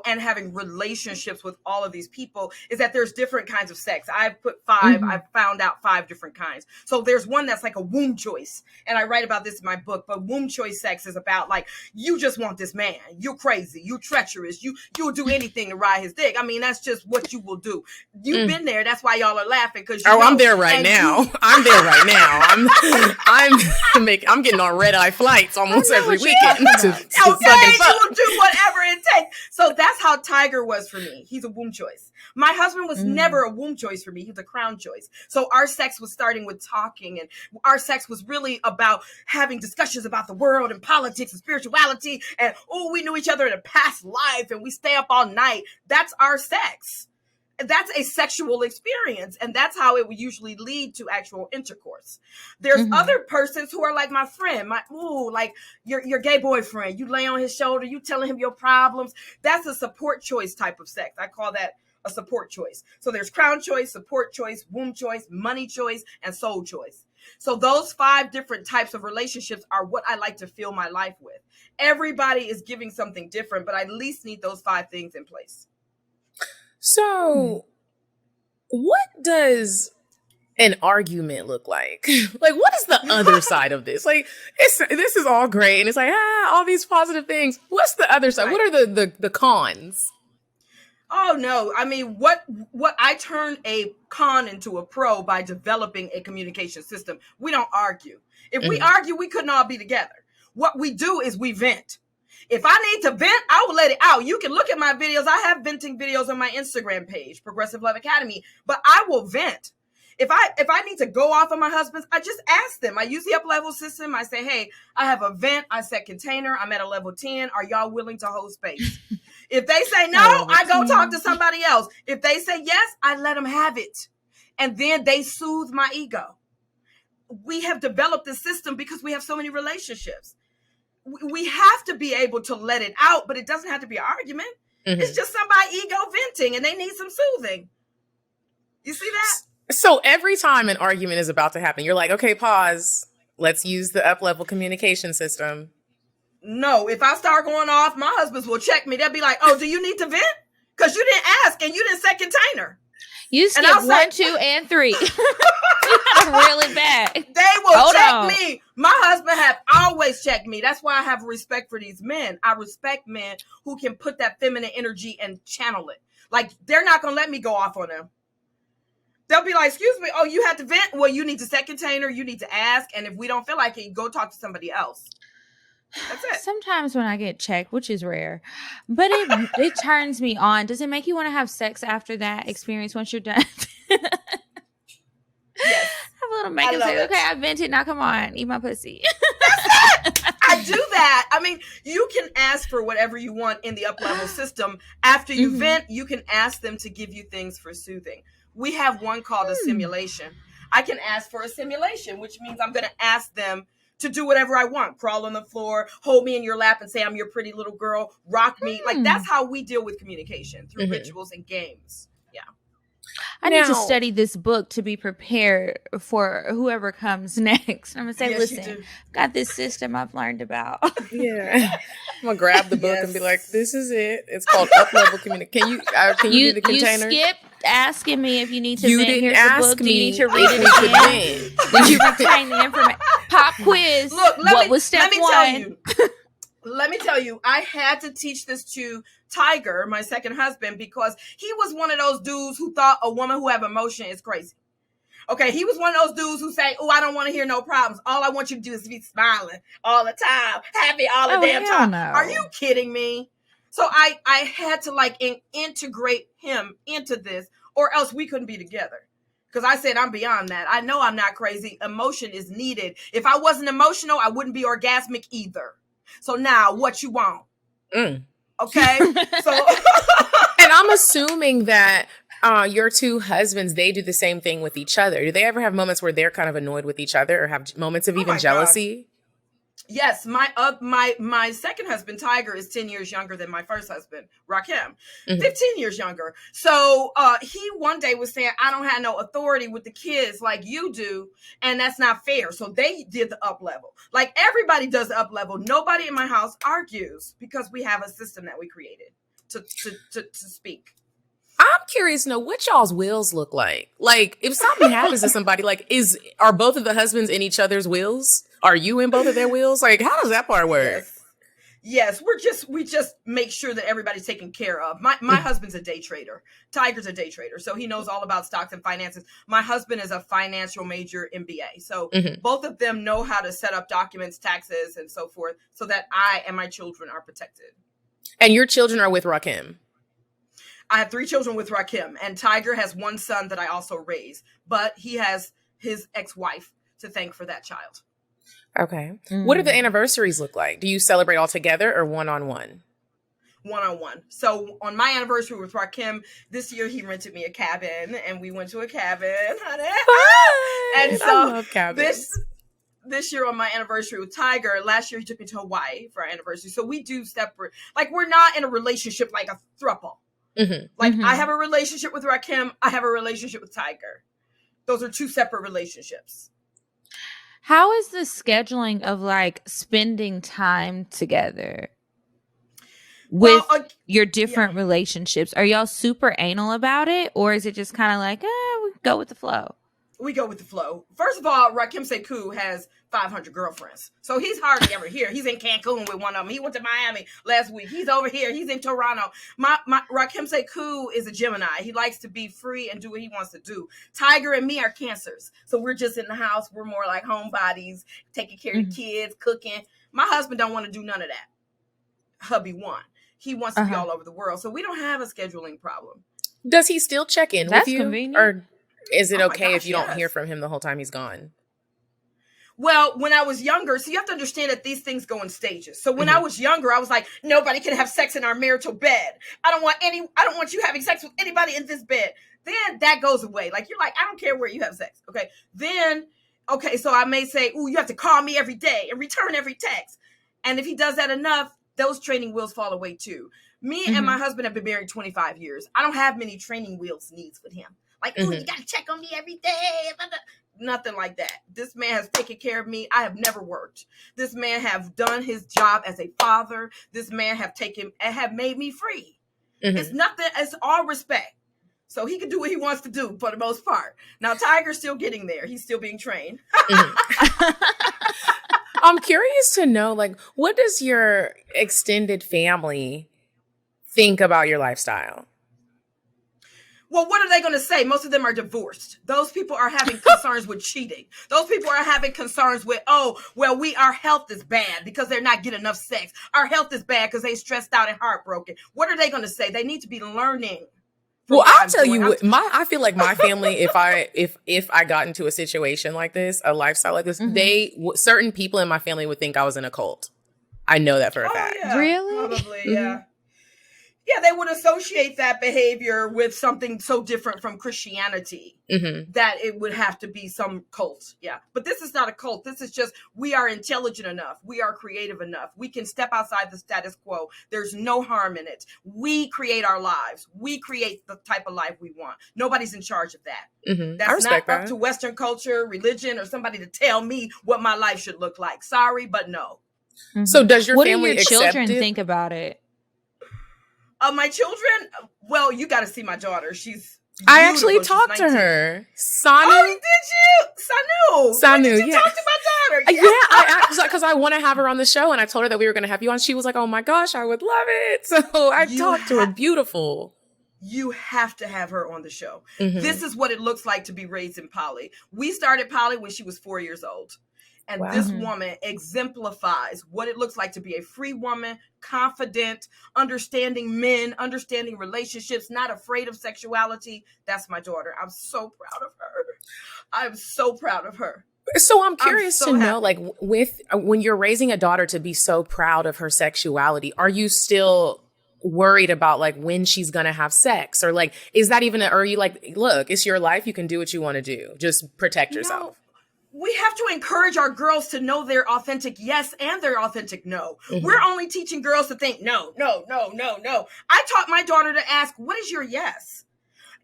and having relationships with all of these people is that there's different kinds of sex. I've put 5, I've found out 5 different kinds. So there's one that's like a womb choice. And I write about this in my book, but womb choice sex is about like, you just want this man. You're crazy. You're treacherous. You'll do anything to ride his dick. I mean, that's just what you will do. You've been there. That's why y'all are laughing. I'm there right now. I'm there right now. I'm getting on red eye flights almost every weekend. You will do whatever it takes. So that's how Tiger was for me. He's a womb choice. My husband was never a womb choice for me. He was a crown choice. So our sex was starting with talking, and our sex was really about having discussions about the world and politics and spirituality. And we knew each other in a past life, and we stay up all night. That's our sex. That's a sexual experience, and that's how it would usually lead to actual intercourse. There's other persons who are like my friend, like your gay boyfriend. You lay on his shoulder, you telling him your problems. That's a support choice type of sex. I call that a support choice. So there's crown choice, support choice, womb choice, money choice, and soul choice. So those 5 different types of relationships are what I like to fill my life with. Everybody is giving something different, but I at least need those 5 things in place. So what does an argument look like? Like, what is the other side of this? Like, this is all great, and it's like, all these positive things. What's the other side? Right. What are the cons? Oh no! I mean, what I turned a con into a pro by developing a communication system. We don't argue. If we argue, we couldn't all be together. What we do is we vent. If I need to vent, I will let it out. You can look at my videos. I have venting videos on my Instagram page, Progressive Love Academy, but I will vent. If I need to go off on my husbands, I just ask them. I use the up-level system. I say, hey, I have a vent. I set container. I'm at a level 10. Are y'all willing to hold space? If they say no, I go talk to somebody else. If they say yes, I let them have it. And then they soothe my ego. We have developed this system because we have so many relationships. We have to be able to let it out, but it doesn't have to be an argument. It's just somebody ego venting and they need some soothing. You see that? So every time an argument is about to happen, you're like, okay, pause. Let's use the up-level communication system. No, if I start going off, my husbands will check me. They'll be like, oh, do you need to vent? Because you didn't ask and you didn't set container. You skipped 1, 2, and 3. Really bad. They will check me. My husband have always checked me. That's why I have respect for these men. I respect men who can put that feminine energy and channel it. Like, they're not going to let me go off on them. They'll be like, excuse me, oh, you had to vent? Well, you need to set container. You need to ask. And if we don't feel like it, you go talk to somebody else. That's it. Sometimes when I get checked, which is rare, but it turns me on. Does it make you want to have sex after that experience once you're done? Yes. Have a little makeup say, okay, I vented. Now come on, eat my pussy. That's it. I do that. I mean, you can ask for whatever you want in the up-level system. After you vent, you can ask them to give you things for soothing. We have one called a simulation. I can ask for a simulation, which means I'm going to ask them to do whatever I want. Crawl on the floor, hold me in your lap and say, I'm your pretty little girl, rock me. Like, that's how we deal with communication, through rituals and games. Yeah. I need to study this book to be prepared for whoever comes next. I'm going to say, listen, I've got this system I've learned about. Yeah. I'm going to grab the book and be like, this is it. It's called up-level communication. Can you do the container? You skipped asking me if you need to you vent. Didn't Here's ask the book. Me Do you need to read it again? Did you retain the information? Pop quiz. Look, what was step 1? Let me tell you, I had to teach this to Tiger, my second husband, because he was one of those dudes who thought a woman who have emotion is crazy. Okay, he was one of those dudes who say, oh, I don't want to hear no problems. All I want you to do is be smiling all the time, happy all the damn time. No. Are you kidding me? So I had to integrate him into this, or else we couldn't be together. Because I said, I'm beyond that. I know I'm not crazy. Emotion is needed. If I wasn't emotional, I wouldn't be orgasmic either. So now what you want? Okay. So, and I'm assuming that your two husbands, they do the same thing with each other. Do they ever have moments where they're kind of annoyed with each other or have moments of even jealousy? Gosh. Yes, my second husband, Tiger, is 10 years younger than my first husband, Rakim, 15 years younger. So he one day was saying, I don't have no authority with the kids like you do, and that's not fair. So they did the up level. Like, everybody does the up level. Nobody in my house argues because we have a system that we created to speak. I'm curious to know what y'all's wills look like. Like, if something happens to somebody, are both of the husbands in each other's wills? Are you in both of their wills? Like, how does that part work? Yes, we just make sure that everybody's taken care of. My husband's a day trader. Tiger's a day trader, so he knows all about stocks and finances. My husband is a financial major MBA, so both of them know how to set up documents, taxes, and so forth, so that I and my children are protected. And your children are with Rakim? I have 3 children with Rakim, and Tiger has one son that I also raise, but he has his ex-wife to thank for that child. Okay. What do the anniversaries look like? Do you celebrate all together or one-on-one? One-on-one. So on my anniversary with Rakim, this year he rented me a cabin, and we went to a cabin, honey. And so I love cabins. This year on my anniversary with Tiger, last year he took me to Hawaii for our anniversary. So we do separate, like, we're not in a relationship like a throuple. Like, I have a relationship with Rakim. I have a relationship with Tiger. Those are two separate relationships. How is the scheduling of like spending time together with your different relationships? Are y'all super anal about it, or is it just kind of like, we go with the flow? We go with the flow. First of all, Rakim Sekou has 500 girlfriends. So he's hardly ever here. He's in Cancun with one of them. He went to Miami last week. He's over here. He's in Toronto. My Rakim Sekou is a Gemini. He likes to be free and do what he wants to do. Tiger and me are Cancers. So we're just in the house. We're more like homebodies, taking care of the kids, cooking. My husband don't want to do none of that. Hubby one. He wants to be all over the world. So we don't have a scheduling problem. Does he still check in with you? Convenient. Or is it okay if you don't hear from him the whole time he's gone? Well, when I was younger, so you have to understand that these things go in stages. So when I was younger, I was like, nobody can have sex in our marital bed. I don't want you having sex with anybody in this bed. Then that goes away. Like, you're like, I don't care where you have sex. Okay. Then, so I may say, you have to call me every day and return every text. And if he does that enough, those training wheels fall away too. Me and my husband have been married 25 years. I don't have many training wheels needs with him. Like, you got to check on me every day. Nothing like that. This man has taken care of me. I have never worked. This man have done his job as a father. This man have made me free. It's nothing. It's all respect. So he can do what he wants to do for the most part. Now, Tiger's still getting there. He's still being trained. I'm curious to know, like, what does your extended family think about your lifestyle? Well, what are they going to say? Most of them are divorced. Those people are having concerns with cheating. Those people are having concerns with, our health is bad because they're not getting enough sex. Our health is bad because they're stressed out and heartbroken. What are they going to say? They need to be learning. Well, I'll tell you, I feel like my family, if I got into a situation like this, a lifestyle like this, certain people in my family would think I was in a cult. I know that for a fact. Yeah, really? Probably, yeah. Yeah, they would associate that behavior with something so different from Christianity that it would have to be some cult. Yeah. But this is not a cult. This is just, we are intelligent enough. We are creative enough. We can step outside the status quo. There's no harm in it. We create our lives. We create the type of life we want. Nobody's in charge of that. That's not up to Western culture, religion, or somebody to tell me what my life should look like. Sorry, but no. So does your family what do your children accept it? think about it? My children, well, you got to see my daughter. She's I actually talked to her. Sanu. Oh, did you? Sanu. Did you talk to my daughter? Yeah, because I want to have her on the show, and I told her that we were going to have you on. She was like, "Oh my gosh, I would love it." So I talked to her. Beautiful. You have to have her on the show. This is what it looks like to be raised in Poly. We started Poly when she was 4 years old. And this woman exemplifies what it looks like to be a free woman, confident, understanding men, understanding relationships, not afraid of sexuality. That's my daughter. I'm so proud of her. I'm so proud of her. So I'm curious to know, like, when you're raising a daughter to be so proud of her sexuality, are you still worried about like when she's gonna have sex, or like, is that even are you like, look, it's your life, you can do what you want to do, just protect yourself? We have to encourage our girls to know their authentic yes and their authentic no. We're only teaching girls to think no. I taught my daughter to ask, what is your yes?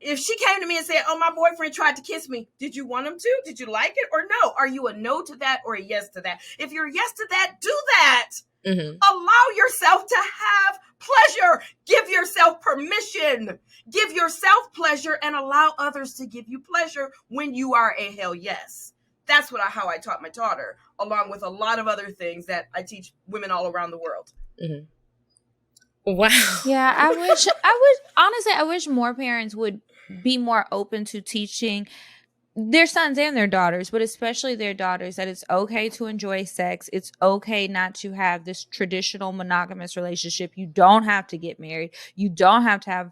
If she came to me and said, oh, my boyfriend tried to kiss me, did you want him to? Did you like it or no? Are you a no to that or a yes to that? If you're yes to that, do that. Allow yourself to have pleasure. Give yourself permission. Give yourself pleasure and allow others to give you pleasure when you are a hell yes. That's how I taught my daughter, along with a lot of other things that I teach women all around the world. Wow. Yeah, I wish more parents would be more open to teaching their sons and their daughters, but especially their daughters, that it's okay to enjoy sex. It's okay not to have this traditional monogamous relationship. You don't have to get married. You don't have to have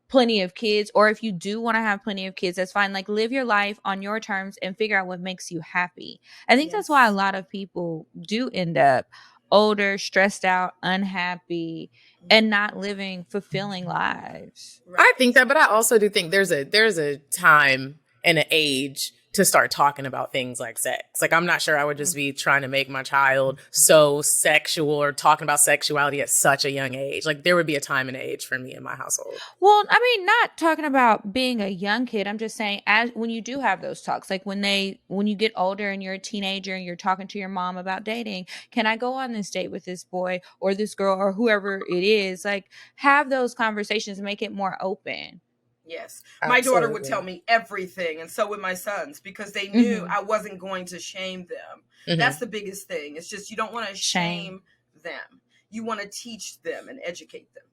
plenty of kids, or if you do want to have plenty of kids, that's fine. Like, live your life on your terms and figure out what makes you happy. I think that's why a lot of people do end up older, stressed out, unhappy, and not living fulfilling lives. I think that, but I also do think there's a time and an age to start talking about things like sex. Like, I'm not sure I would just be trying to make my child so sexual or talking about sexuality at such a young age. Like, there would be a time and age for me in my household. Well, I mean, not talking about being a young kid. I'm just saying, as when you do have those talks, like when you get older and you're a teenager and you're talking to your mom about dating, can I go on this date with this boy or this girl or whoever it is? Like, have those conversations, make it more open. Yes. My Absolutely. daughter would tell me everything, and so would my sons, because they knew I wasn't going to shame them. That's the biggest thing. It's just you don't want to shame them. You want to teach them and educate them.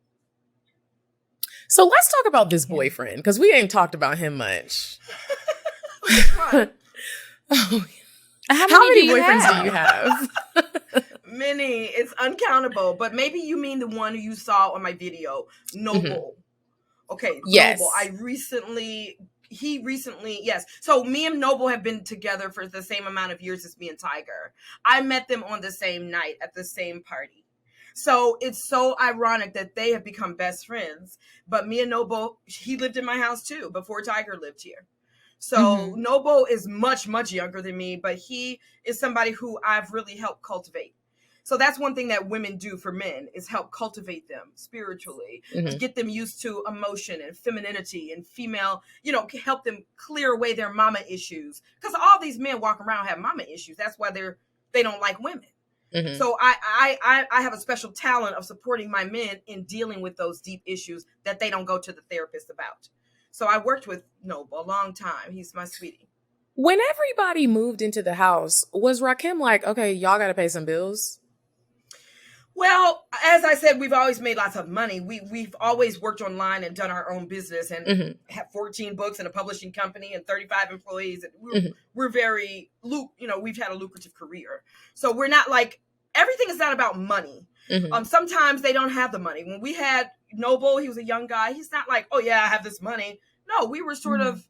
So let's talk about this boyfriend, because we ain't talked about him much. How many boyfriends do you have? Many. It's uncountable. But maybe you mean the one who you saw on my video, Noble. Okay, yes. Noble. Yes. So me and Noble have been together for the same amount of years as me and Tiger. I met them on the same night at the same party. So it's so ironic that they have become best friends. But me and Noble, he lived in my house too before Tiger lived here. So Noble is much, much younger than me, but he is somebody who I've really helped cultivate. So that's one thing that women do for men is help cultivate them spiritually, get them used to emotion and femininity and female, help them clear away their mama issues. Because all these men walk around have mama issues. That's why they don't like women. So I have a special talent of supporting my men in dealing with those deep issues that they don't go to the therapist about. So I worked with Noble a long time. He's my sweetie. When everybody moved into the house, was Rakim like, okay, y'all got to pay some bills? Well, as I said, we've always made lots of money. We've always worked online and done our own business and have 14 books and a publishing company and 35 employees. And we're very, we've had a lucrative career. So we're not like, everything is not about money. Sometimes they don't have the money. When we had Noble, he was a young guy. He's not like, oh yeah, I have this money. No, we were sort of,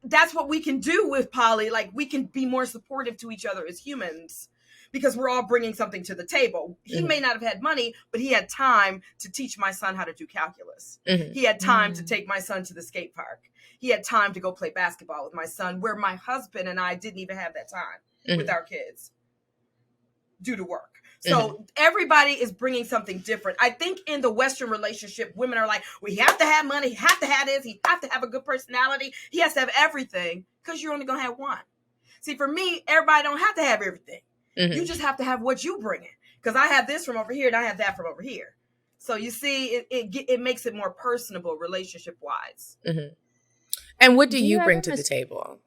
that's what we can do with Poly. Like, we can be more supportive to each other as humans, because we're all bringing something to the table. He may not have had money, but he had time to teach my son how to do calculus. He had time to take my son to the skate park. He had time to go play basketball with my son, where my husband and I didn't even have that time with our kids due to work. So everybody is bringing something different. I think in the Western relationship, women are like, we have to have money, he have to have this, he have to have a good personality, he has to have everything, because you're only going to have one. See, for me, everybody don't have to have everything. You just have to have what you bring in. Because I have this from over here and I have that from over here. So you see, it makes it more personable relationship-wise. And what do you bring to the table?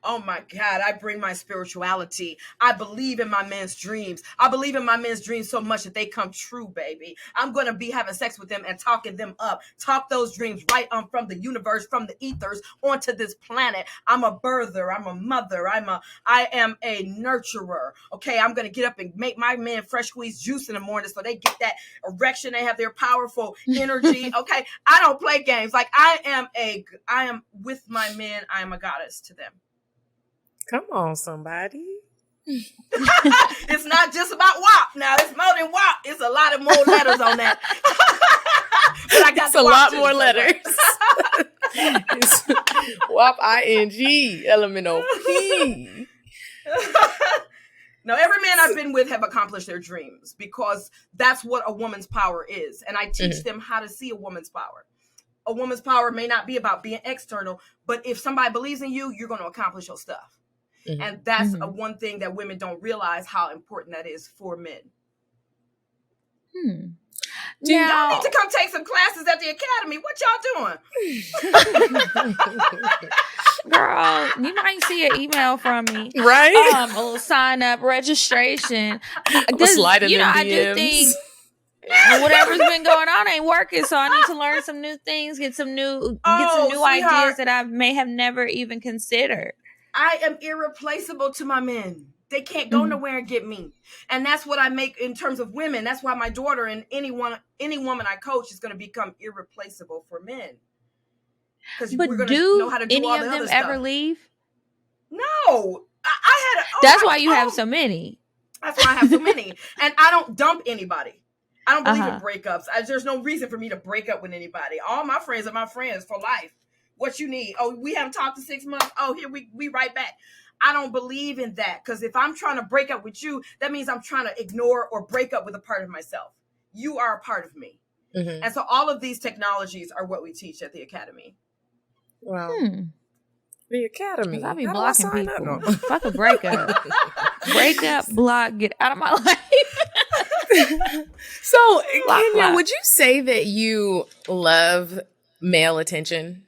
Oh my God, I bring my spirituality. I believe in my men's dreams. I believe in my men's dreams so much that they come true, baby. I'm going to be having sex with them and talking them up. Talk those dreams right on from the universe, from the ethers onto this planet. I'm a birther. I'm a mother. I am a nurturer. Okay, I'm going to get up and make my men fresh squeezed juice in the morning so they get that erection. They have their powerful energy. Okay, I don't play games. Like, I am with my men. I am a goddess to them. Come on, somebody. It's not just about WAP. Now, it's more than WAP. It's a lot of more letters on that. But I got it's a lot more letters. It's WAP ING LMNOP. No, every man I've been with have accomplished their dreams, because that's what a woman's power is. And I teach them how to see a woman's power. A woman's power may not be about being external, but if somebody believes in you, you're going to accomplish your stuff. And that's one thing that women don't realize, how important that is for men. Y'all need to come take some classes at the academy. What y'all doing? Girl, you might see an email from me. Right? A little sign up registration. Slide in I do think whatever's been going on ain't working, so I need to learn some new things, get some new ideas that I may have never even considered. I am irreplaceable to my men. They can't go nowhere and get me. And that's what I make in terms of women. That's why my daughter and any woman I coach is going to become irreplaceable for men. But we're going to know how to do any of them ever leave? No. I had That's why you have so many. That's why I have so many. And I don't dump anybody. I don't believe in breakups. There's no reason for me to break up with anybody. All my friends are my friends for life. What you need? Oh, we haven't talked in 6 months. Oh, here we right back. I don't believe in that, because if I'm trying to break up with you, that means I'm trying to ignore or break up with a part of myself. You are a part of me. Mm-hmm. And so all of these technologies are what we teach at the Academy. Wow. The Academy. I be blocking people. Fuck a breakup. Break up, block, get out of my life. So, Kenya, would you say that you love male attention?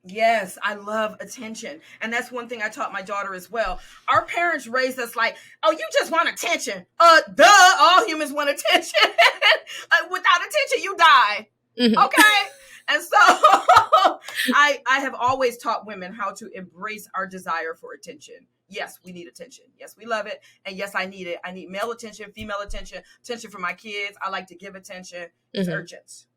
Yes, I love attention. And that's one thing I taught my daughter as well. Our parents raised us like, oh, you just want attention. All humans want attention. Without attention, you die. Mm-hmm. Okay? And so I have always taught women how to embrace our desire for attention. Yes, we need attention. Yes, we love it. And yes, I need it. I need male attention, female attention, attention for my kids. I like to give attention. It's urgent.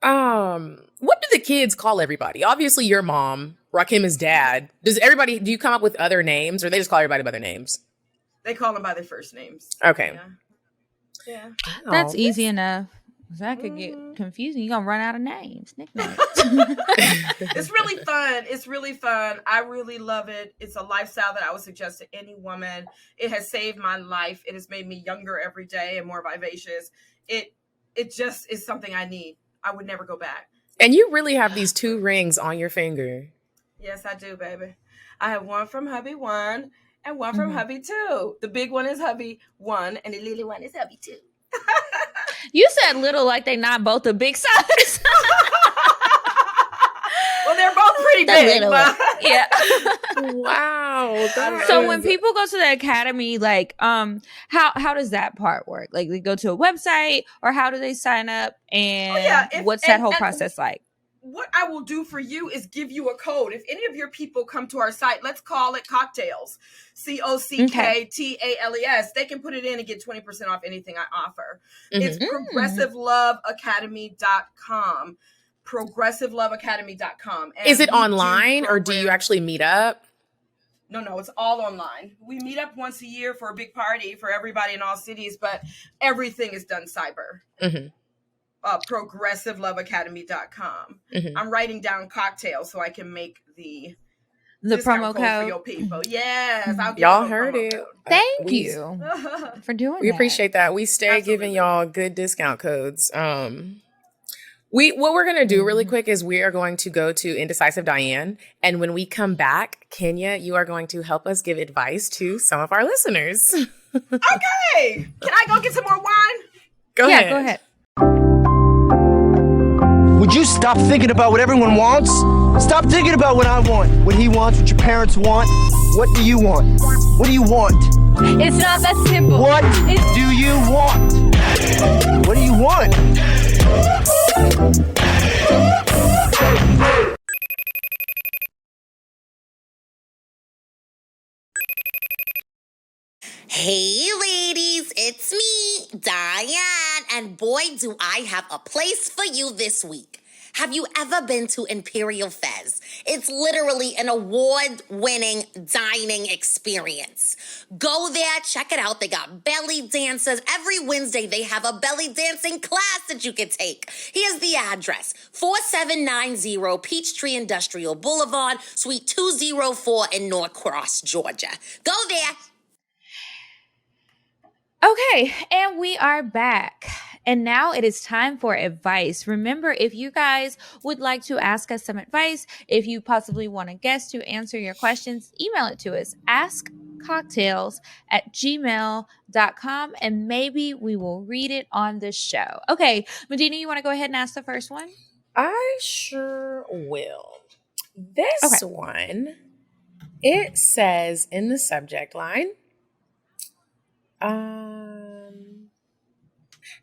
What do the kids call everybody? Obviously, your mom, Rakim is dad. Do you come up with other names, or they just call everybody by their names? They call them by their first names. Okay. Yeah. That's easy enough. That could get confusing. You're going to run out of names, nicknames. It's really fun. It's really fun. I really love it. It's a lifestyle that I would suggest to any woman. It has saved my life. It has made me younger every day and more vivacious. It just is something I need. I would never go back. And you really have these 2 rings on your finger. Yes, I do, baby. I have one from hubby 1 and one from hubby 2. The big one is hubby 1 and the little one is hubby 2. You said little like they not both a big size. Well, they're both pretty big. But... Yeah. Wow. So when people go to the Academy, like, how does that part work? Like, they go to a website, or how do they sign up? And what's that whole process like? What I will do for you is give you a code. If any of your people come to our site, let's call it CockTales, CockTales. They can put it in and get 20% off anything I offer. It's progressiveloveacademy.com. progressiveloveacademy.com. Is it online, or do you actually meet up? No, it's all online. We meet up once a year for a big party for everybody in all cities, but everything is done cyber. Progressiveloveacademy.com. I'm writing down cocktails so I can make the promo code for your people. Yes, y'all heard it. Thank you for doing we appreciate that. We stay giving y'all good discount codes. What we're going to do really quick is we are going to go to Indecisive Diane. And when we come back, Kenya, you are going to help us give advice to some of our listeners. Okay. Can I go get some more wine? Go ahead. Go ahead. Would you stop thinking about what everyone wants? Stop thinking about what I want, what he wants, what your parents want. What do you want? What do you want? It's not that simple. What do you want? What do you want? Hey ladies, it's me, Diane, and boy do I have a place for you this week. Have you ever been to Imperial Fez? It's literally an award-winning dining experience. Go there, check it out. They got belly dancers. Every Wednesday, they have a belly dancing class that you can take. Here's the address, 4790 Peachtree Industrial Boulevard, Suite 204 in Norcross, Georgia. Go there. Okay, and we are back. And now it is time for advice. Remember, if you guys would like to ask us some advice, if you possibly want a guest to answer your questions, email it to us, askcocktails@gmail.com, and maybe we will read it on the show. Okay, Medina, you want to go ahead and ask the first one? I sure will. This one, it says in the subject line,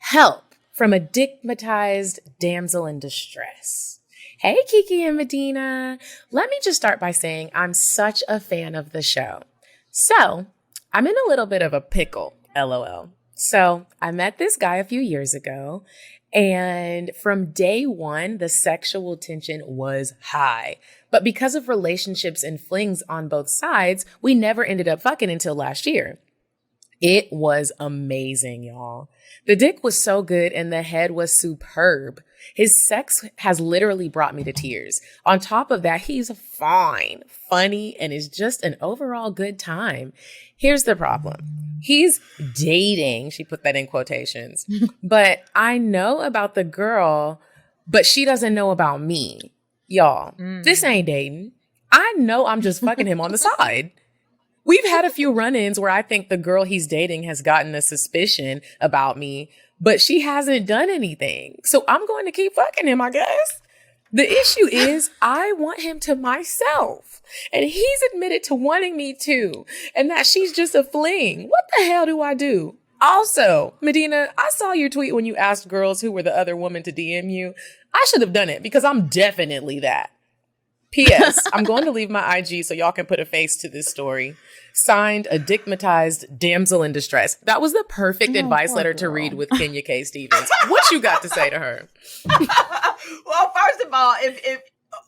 help from a digmatized damsel in distress. Hey, Kiki and Medina. Let me just start by saying I'm such a fan of the show. So I'm in a little bit of a pickle, LOL. So I met this guy a few years ago, and from day one, the sexual tension was high. But because of relationships and flings on both sides, we never ended up fucking until last year. It was amazing, y'all. The dick was so good and the head was superb. His sex has literally brought me to tears. On top of that, he's fine, funny, and is just an overall good time. Here's the problem. He's dating. She put that in quotations. But I know about the girl, but she doesn't know about me. Y'all, this ain't dating. I know I'm just fucking him on the side. We've had a few run-ins where I think the girl he's dating has gotten a suspicion about me, but she hasn't done anything. So I'm going to keep fucking him, I guess. The issue is I want him to myself, and he's admitted to wanting me too, and that she's just a fling. What the hell do I do? Also, Medina, I saw your tweet when you asked girls who were the other woman to DM you. I should have done it because I'm definitely that. P.S. I'm going to leave my IG so y'all can put a face to this story. Signed, a digmatized damsel in distress. That was the perfect advice letter to read with Kenya K. Stevens. What you got to say to her? Well, first of all, if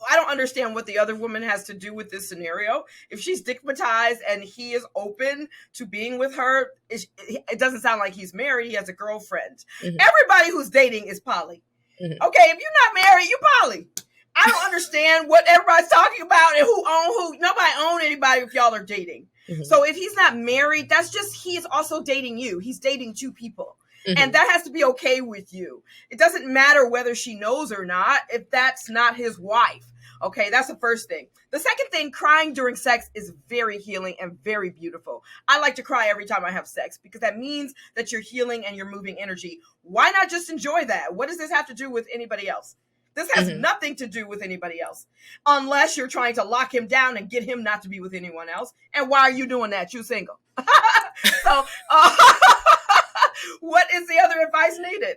I don't understand what the other woman has to do with this scenario. If she's stigmatized and he is open to being with her, it doesn't sound like he's married. He has a girlfriend. Mm-hmm. Everybody who's dating is poly. Mm-hmm. Okay, if you're not married, you're poly. I don't understand what everybody's talking about and who own who. Nobody own anybody if y'all are dating. Mm-hmm. So if he's not married, that's just, he is also dating you. He's dating two people. Mm-hmm. And that has to be okay with you. It doesn't matter whether she knows or not if that's not his wife. Okay, that's the first thing. The second thing, crying during sex is very healing and very beautiful. I like to cry every time I have sex because that means that you're healing and you're moving energy. Why not just enjoy that? What does this have to do with anybody else? This has nothing to do with anybody else, unless you're trying to lock him down and get him not to be with anyone else. And why are you doing that? You single. So, what is the other advice needed?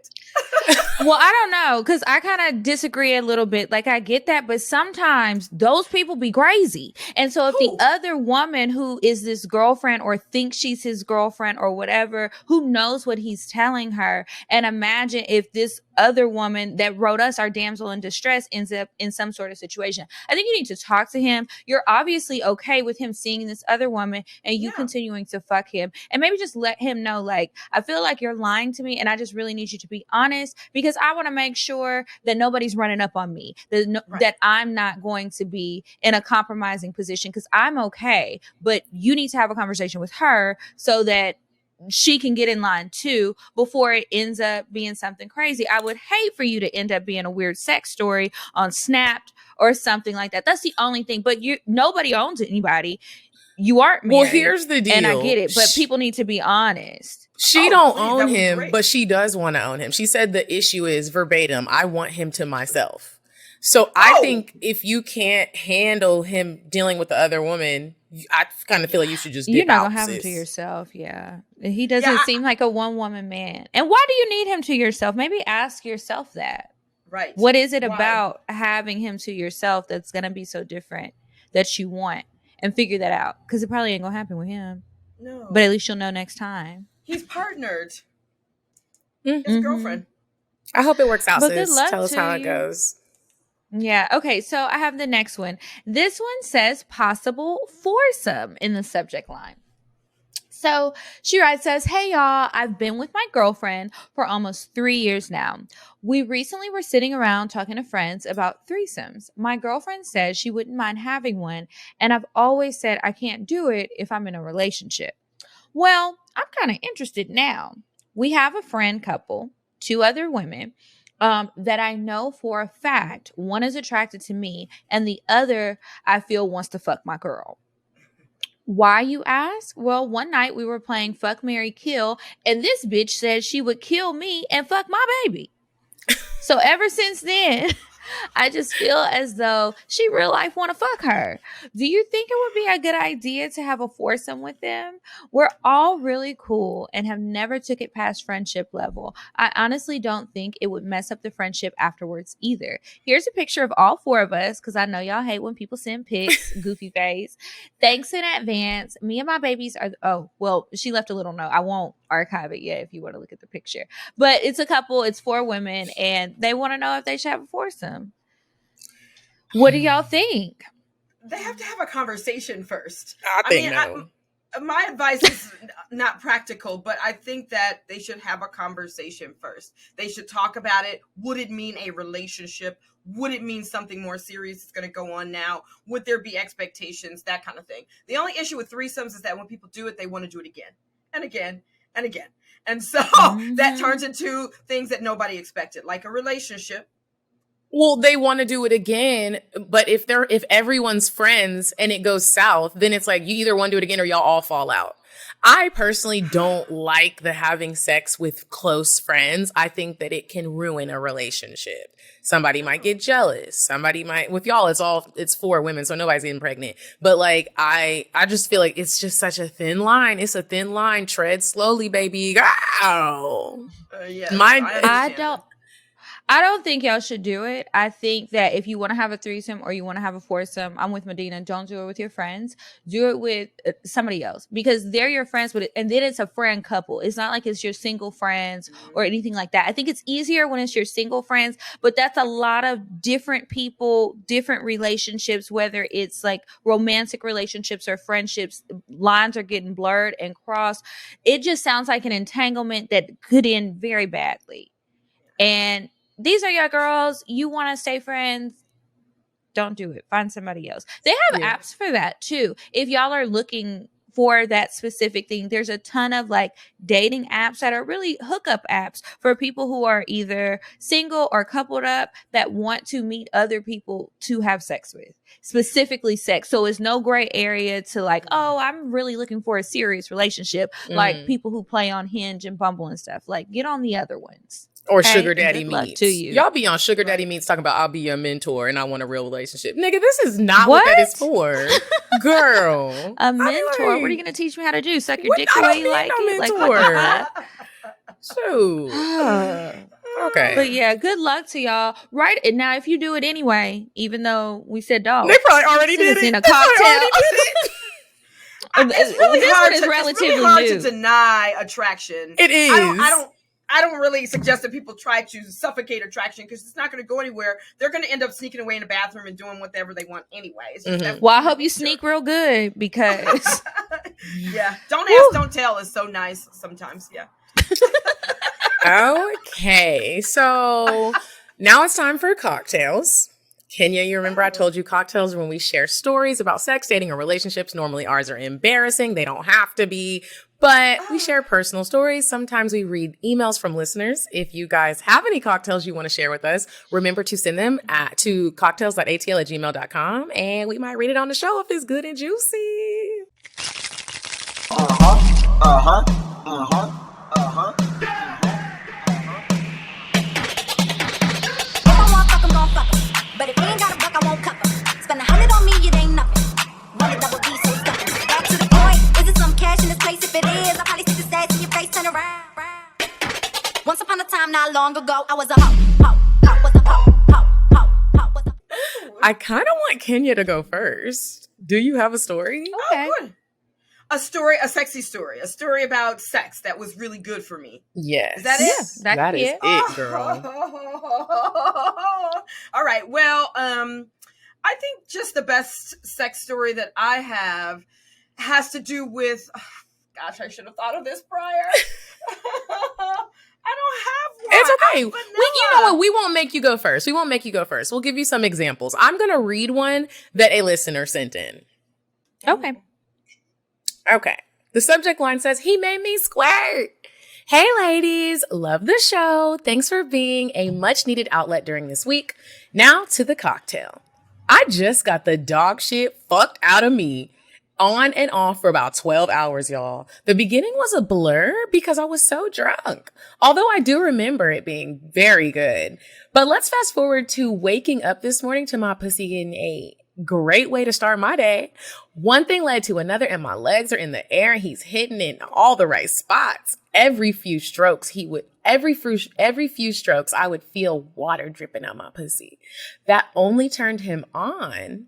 Well, I don't know, because I kind of disagree a little bit. Like, I get that, but sometimes those people be crazy. And so if the other woman who is this girlfriend or thinks she's his girlfriend or whatever, who knows what he's telling her, and imagine if this other woman that wrote us our damsel in distress ends up in some sort of situation. I think you need to talk to him. You're obviously okay with him seeing this other woman and you continuing to fuck him, and maybe just let him know, like, I feel like you're lying to me and I just really need you to be honest, because I want to make sure that nobody's running up on me, that I'm not going to be in a compromising position, because I'm okay, but you need to have a conversation with her so that she can get in line too before it ends up being something crazy. I would hate for you to end up being a weird sex story on Snapped or something like that. That's the only thing. But nobody owns anybody. You aren't married. Well, here's the deal. And I get it, but people need to be honest. She don't own him, but she does want to own him. She said the issue is verbatim, I want him to myself. So I think if you can't handle him dealing with the other woman, I kind of feel like you should just dip You're not out, going to have him sis. to yourself, yeah. He doesn't seem like a one-woman man. And why do you need him to yourself? Maybe ask yourself that. Right. What is it about having him to yourself that's going to be so different that you want? And figure that out, because it probably ain't going to happen with him. No. But at least you'll know next time. He's partnered. His girlfriend. I hope it works out, But sis. good luck Tell us to how it you. goes. Yeah. Okay. So I have the next one. This one says possible foursome in the subject line. So she says, hey, y'all, I've been with my girlfriend for almost 3 years now. We recently were sitting around talking to friends about threesomes. My girlfriend says she wouldn't mind having one, and I've always said I can't do it if I'm in a relationship. Well, I'm kind of interested now. We have a friend couple, 2 other women, that I know for a fact one is attracted to me and the other I feel wants to fuck my girl. Why, you ask? Well, one night we were playing Fuck, Marry, Kill, and this bitch said she would kill me and fuck my baby. So ever since then, I just feel as though she real life want to fuck her. Do you think it would be a good idea to have a foursome with them? We're all really cool and have never took it past friendship level. I honestly don't think it would mess up the friendship afterwards either. Here's a picture of all 4 of us, because I know y'all hate when people send pics, goofy face. Thanks in advance. Me and my babies are, oh, well, she left a little note. I won't archive it yet if you want to look at the picture. But it's a couple, it's 4 women, and they want to know if they should have a foursome. What do y'all think? They have to have a conversation first. I think no. my advice is not practical, but I think that they should have a conversation first. They should talk about it. Would it mean a relationship? Would it mean something more serious is going to go on now? Would there be expectations? That kind of thing. The only issue with threesomes is that when people do it, they want to do it again and again and again. And so that turns into things that nobody expected, like a relationship. Well, they want to do it again, but if everyone's friends and it goes south, then it's like you either want to do it again or y'all all fall out. I personally don't like the having sex with close friends. I think that it can ruin a relationship. Somebody might get jealous. Somebody might, with y'all, it's 4 women, so nobody's getting pregnant. But like, I just feel like it's just such a thin line. It's a thin line. Tread slowly, baby. Ow. Yes, I don't think y'all should do it. I think that if you want to have a threesome or you want to have a foursome, I'm with Medina. Don't do it with your friends. Do it with somebody else because they're your friends with it. And then it's a friend couple. It's not like it's your single friends or anything like that. I think it's easier when it's your single friends, but that's a lot of different people, different relationships, whether it's like romantic relationships or friendships. Lines are getting blurred and crossed. It just sounds like an entanglement that could end very badly. And these are your girls. You want to stay friends. Don't do it. Find somebody else. They have apps for that too. If y'all are looking for that specific thing, there's a ton of like dating apps that are really hookup apps for people who are either single or coupled up that want to meet other people to have sex with, specifically sex. So it's no gray area to like, oh, I'm really looking for a serious relationship. Like people who play on Hinge and Bumble and stuff. Like get on the other ones. Or sugar daddy meets. To you. Y'all be on sugar daddy meets talking about I'll be your mentor and I want a real relationship. Nigga, this is not what that is for. Girl. A mentor? What are you going to teach me how to do? Suck your dick the way you like it? Mentor. Shoot. Okay. But yeah, good luck to y'all. Right now, if you do it anyway, even though we said dog. They probably already did it. In a cocktail. It's really hard to deny attraction. It is. I don't really suggest that people try to suffocate attraction because it's not going to go anywhere. They're going to end up sneaking away in the bathroom and doing whatever they want anyway. It's just well, I hope you sneak real good because... yeah. Don't ask, don't tell is so nice sometimes. Yeah. Okay. So now it's time for cocktails. Kenya, you remember I told you cocktails are when we share stories about sex, dating, or relationships. Normally ours are embarrassing. They don't have to be, but we share personal stories. Sometimes we read emails from listeners. If you guys have any cocktails you want to share with us, remember to send them to cocktails.atl@gmail.com and we might read it on the show if it's good and juicy. But if you ain't got a buck, I won't cover. Spend 100 on me, it ain't nothing. Run a double D, so stuck. Back to the point. Is it some cash in this place? If it is, I'll probably stick the sass in your face, turn around. Once upon a time, not long ago, I was a hoe. I kind of want Kenya to go first. Do you have a story? Okay. Oh, good. A sexy story. A story about sex that was really good for me. Yes. Is that it? That is it, girl. All right. Well, I think just the best sex story that I have has to do with, gosh, I should have thought of this prior. I don't have one. It's okay. You know what? We won't make you go first. We'll give you some examples. I'm going to read one that a listener sent in. Okay. The subject line says, he made me squirt. Hey, ladies. Love the show. Thanks for being a much needed outlet during this week. Now to the cocktail. I just got the dog shit fucked out of me on and off for about 12 hours, y'all. The beginning was a blur because I was so drunk, although I do remember it being very good. But let's fast forward to waking up this morning to my pussy getting a great way to start my day. One thing led to another and my legs are in the air and he's hitting in all the right spots. Every few strokes I would feel water dripping out my pussy. That only turned him up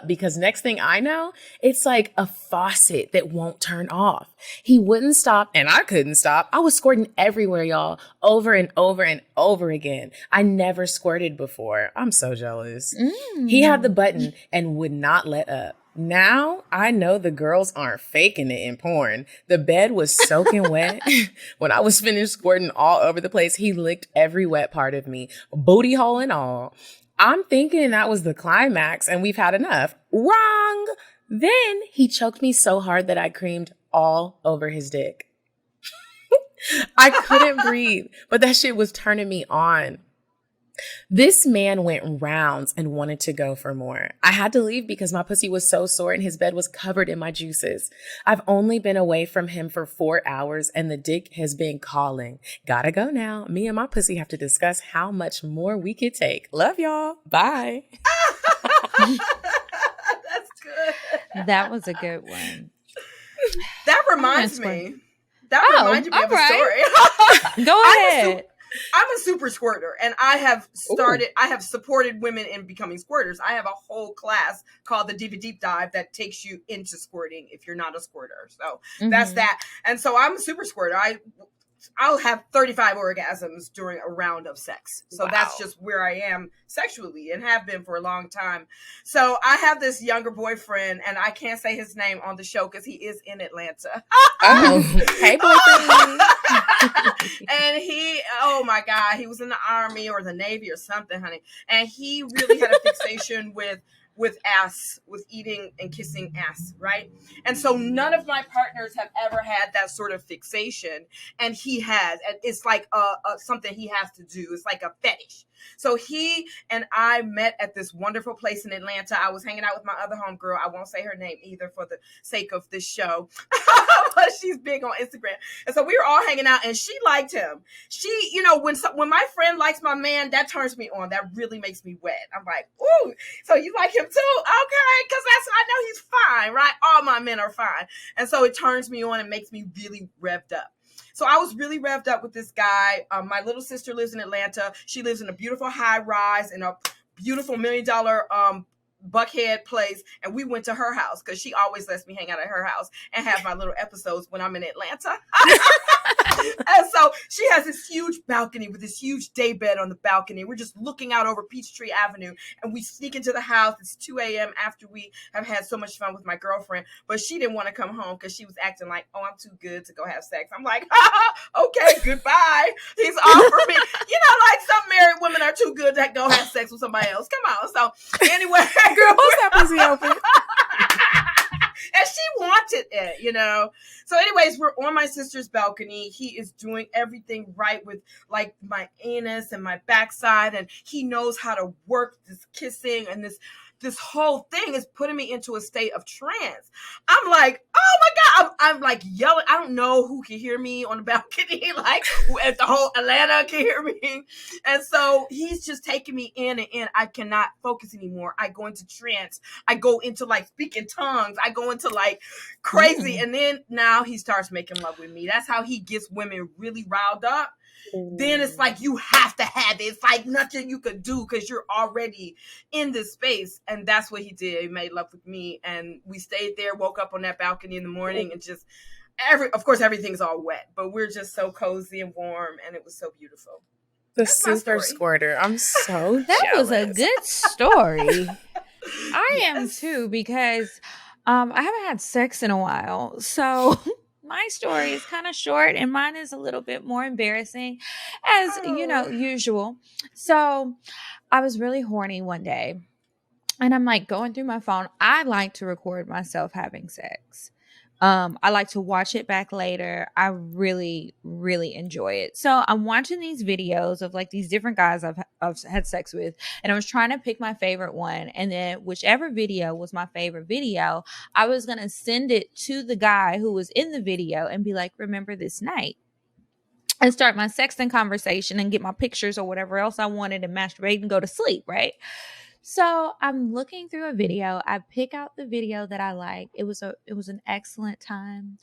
because next thing I know, it's like a faucet that won't turn off. He wouldn't stop and I couldn't stop. I was squirting everywhere, y'all, over and over and over again. I never squirted before. I'm so jealous. He had the button and would not let up. Now I know the girls aren't faking it in porn. The bed was soaking wet. When I was finished squirting all over the place, he licked every wet part of me, booty hole and all. I'm thinking that was the climax and we've had enough. Wrong! Then he choked me so hard that I creamed all over his dick. I couldn't breathe, but that shit was turning me on. This man went rounds and wanted to go for more. I had to leave because my pussy was so sore and his bed was covered in my juices. I've only been away from him for 4 hours and the dick has been calling. Gotta go now. Me and my pussy have to discuss how much more we could take. Love y'all. Bye. That's good. That was a good one. That reminds me. That reminded me of a story. Go ahead. I'm a super squirter, and I have supported women in becoming squirters. I have a whole class called the Diva Deep Dive that takes you into squirting if you're not a squirter. So that's that. And so I'm a super squirter. I'll have 35 orgasms during a round of sex. So that's just where I am sexually and have been for a long time. So I have this younger boyfriend, and I can't say his name on the show because he is in Atlanta. Hey, boyfriend. And he, oh my God, he was in the Army or the Navy or something, honey. And he really had a fixation with ass, with eating and kissing ass, right? And so none of my partners have ever had that sort of fixation, and he has. And it's like something he has to do. It's like a fetish. So he and I met at this wonderful place in Atlanta. I was hanging out with my other homegirl. I won't say her name either for the sake of this show, but she's big on Instagram. And so we were all hanging out, and she liked him. She, you know, when my friend likes my man, that turns me on. That really makes me wet. I'm like, ooh, so you like him too? Okay, because I know he's fine, right? All my men are fine. And so it turns me on and makes me really revved up. So I was really revved up with this guy. My little sister lives in Atlanta. She lives in a beautiful high rise in a beautiful $1 million Buckhead place. And we went to her house because she always lets me hang out at her house and have my little episodes when I'm in Atlanta. And so she has this huge balcony with this huge day bed on the balcony. We're just looking out over Peachtree Avenue, and we sneak into the house. It's 2 a.m. after we have had so much fun with my girlfriend, but she didn't want to come home because she was acting like, oh, I'm too good to go have sex. I'm like, okay, goodbye. He's offered me, you know, like some married women are too good to go have sex with somebody else. Come on. So anyway, girl, what's that pussy open? And she wanted it, you know. So anyways, we're on my sister's balcony. He is doing everything right with like my anus and my backside, and he knows how to work this kissing, and this whole thing is putting me into a state of trance. I'm like, oh my God. I'm like yelling. I don't know who can hear me on the balcony. Like if the whole Atlanta can hear me. And so he's just taking me in and in. I cannot focus anymore. I go into trance. I go into like speaking tongues. I go into like crazy. And then now he starts making love with me. That's how he gets women really riled up. Then it's like you have to have it. It's like nothing you could do because you're already in this space. And that's what he did. He made love with me, and we stayed there, woke up on that balcony in the morning, and just of course everything's all wet, but we're just so cozy and warm, and it was so beautiful. The super squirter. I'm so that jealous. was a good story. I am too, because I haven't had sex in a while, so my story is kind of short, and mine is a little bit more embarrassing, as you know, usual. So I was really horny one day, and I'm like going through my phone. I like to record myself having sex. I like to watch it back later. I really, really enjoy it. So I'm watching these videos of like these different guys I've had sex with, and I was trying to pick my favorite one. And then whichever video was my favorite video, I was going to send it to the guy who was in the video and be like, remember this night? And start my sexting conversation and get my pictures or whatever else I wanted and masturbate and go to sleep, right? So I'm looking through a video. I pick out the video that I like. It was an excellent time.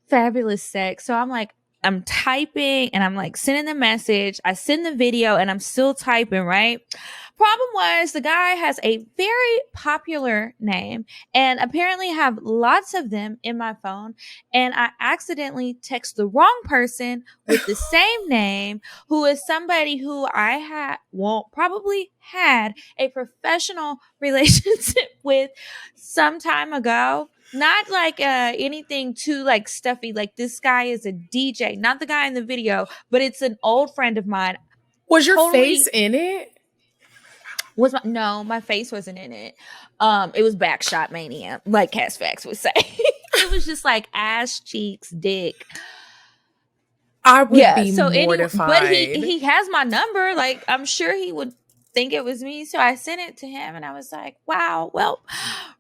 Fabulous sex. So I'm typing and I'm like sending the message. I send the video and I'm still typing, right? Problem was the guy has a very popular name and apparently have lots of them in my phone. And I accidentally text the wrong person with the same name, who is somebody who I probably had a professional relationship with some time ago. Not like anything too like stuffy. Like this guy is a DJ, not the guy in the video, but it's an old friend of mine. Was your face in it? No, my face wasn't in it. It was backshot mania, like Cass Fax would say. It was just like ass cheeks, dick. I would be mortified. But he has my number. Like, I'm sure he would think it was me. So I sent it to him and I was like, wow, well,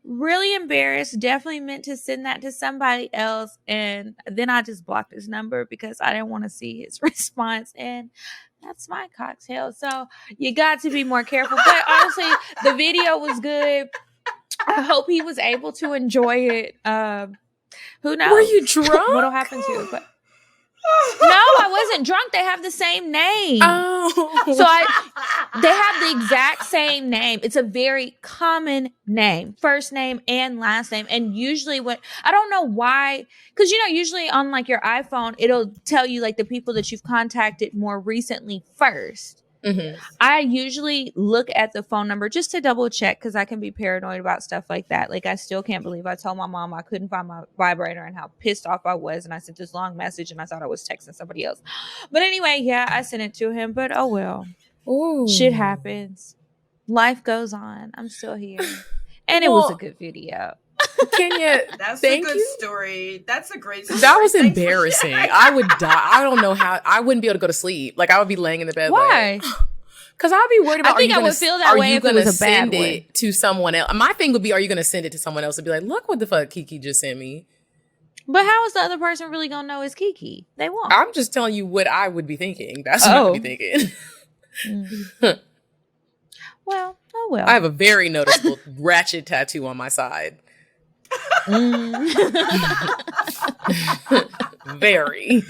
really embarrassed. Definitely meant to send that to somebody else. And then I just blocked his number because I didn't want to see his response. And that's my cocktail. So you got to be more careful. But honestly, the video was good. I hope he was able to enjoy it. Who knows? Were you drunk? What'll happen to it? But no, I wasn't drunk. They have the same name. Oh. So they have the exact same name. It's a very common name, first name and last name. And usually I don't know why, because usually on like your iPhone, it'll tell you like the people that you've contacted more recently first. Mm-hmm. I usually look at the phone number just to double check because I can be paranoid about stuff like that. Like I still can't believe I told my mom I couldn't find my vibrator and how pissed off I was. And I sent this long message and I thought I was texting somebody else. But anyway, yeah, I sent it to him. But oh well. Ooh. Shit happens. Life goes on. I'm still here. And it was a good video. Kenya, that's a good story. That's a great story. That was embarrassing. I would die. I don't know how. I wouldn't be able to go to sleep. Like I would be laying in the bed. Why? Because I'd be worried about. I think I would feel that way if it was a bad send way. it to someone else? My thing would be, are you going to send it to someone else and be like, look what the fuck Kiki just sent me? But how is the other person really going to know it's Kiki? They won't. I'm just telling you what I would be thinking. That's what I would be thinking. Well, oh well. I have a very noticeable ratchet tattoo on my side. Very.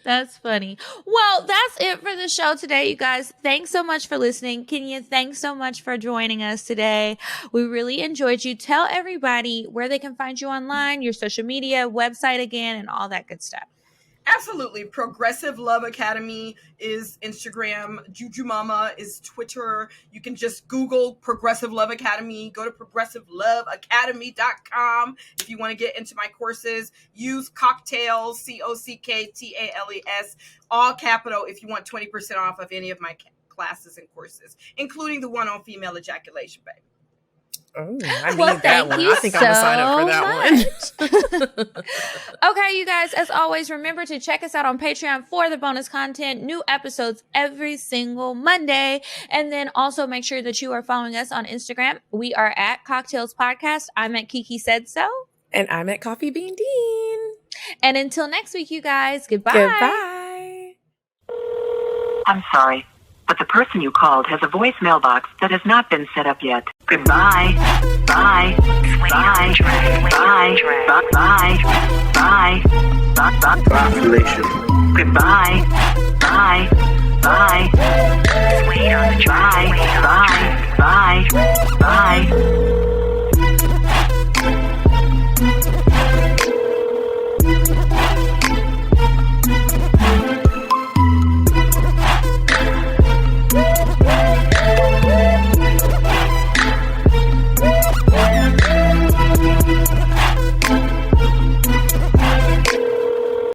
That's funny. Well, that's it for the show today, you guys. Thanks so much for listening. Kenya, thanks so much for joining us today. We really enjoyed you. Tell everybody where they can find you online, your social media, website again, and all that good stuff. Absolutely. Progressive Love Academy is Instagram. Juju Mama is Twitter. You can just Google Progressive Love Academy. Go to progressiveloveacademy.com if you want to get into my courses. Use CockTales, CockTales, all capital, if you want 20% off of any of my classes and courses, including the one on female ejaculation, baby. Oh, I need that one. I think I'm going to sign up for that one. Okay, you guys, as always, remember to check us out on Patreon for the bonus content, new episodes every single Monday. And then also make sure that you are following us on Instagram. We are at Cocktails Podcast. I'm at Kiki Said So. And I'm at Coffee Bean Dean. And until next week, you guys, goodbye. Goodbye. I'm sorry, but the person you called has a voicemail box that has not been set up yet. Goodbye. Bye. Bye. Bye. Bye. Bye. Bye. Population. Goodbye. Bye. Bye. Bye. Bye. Bye.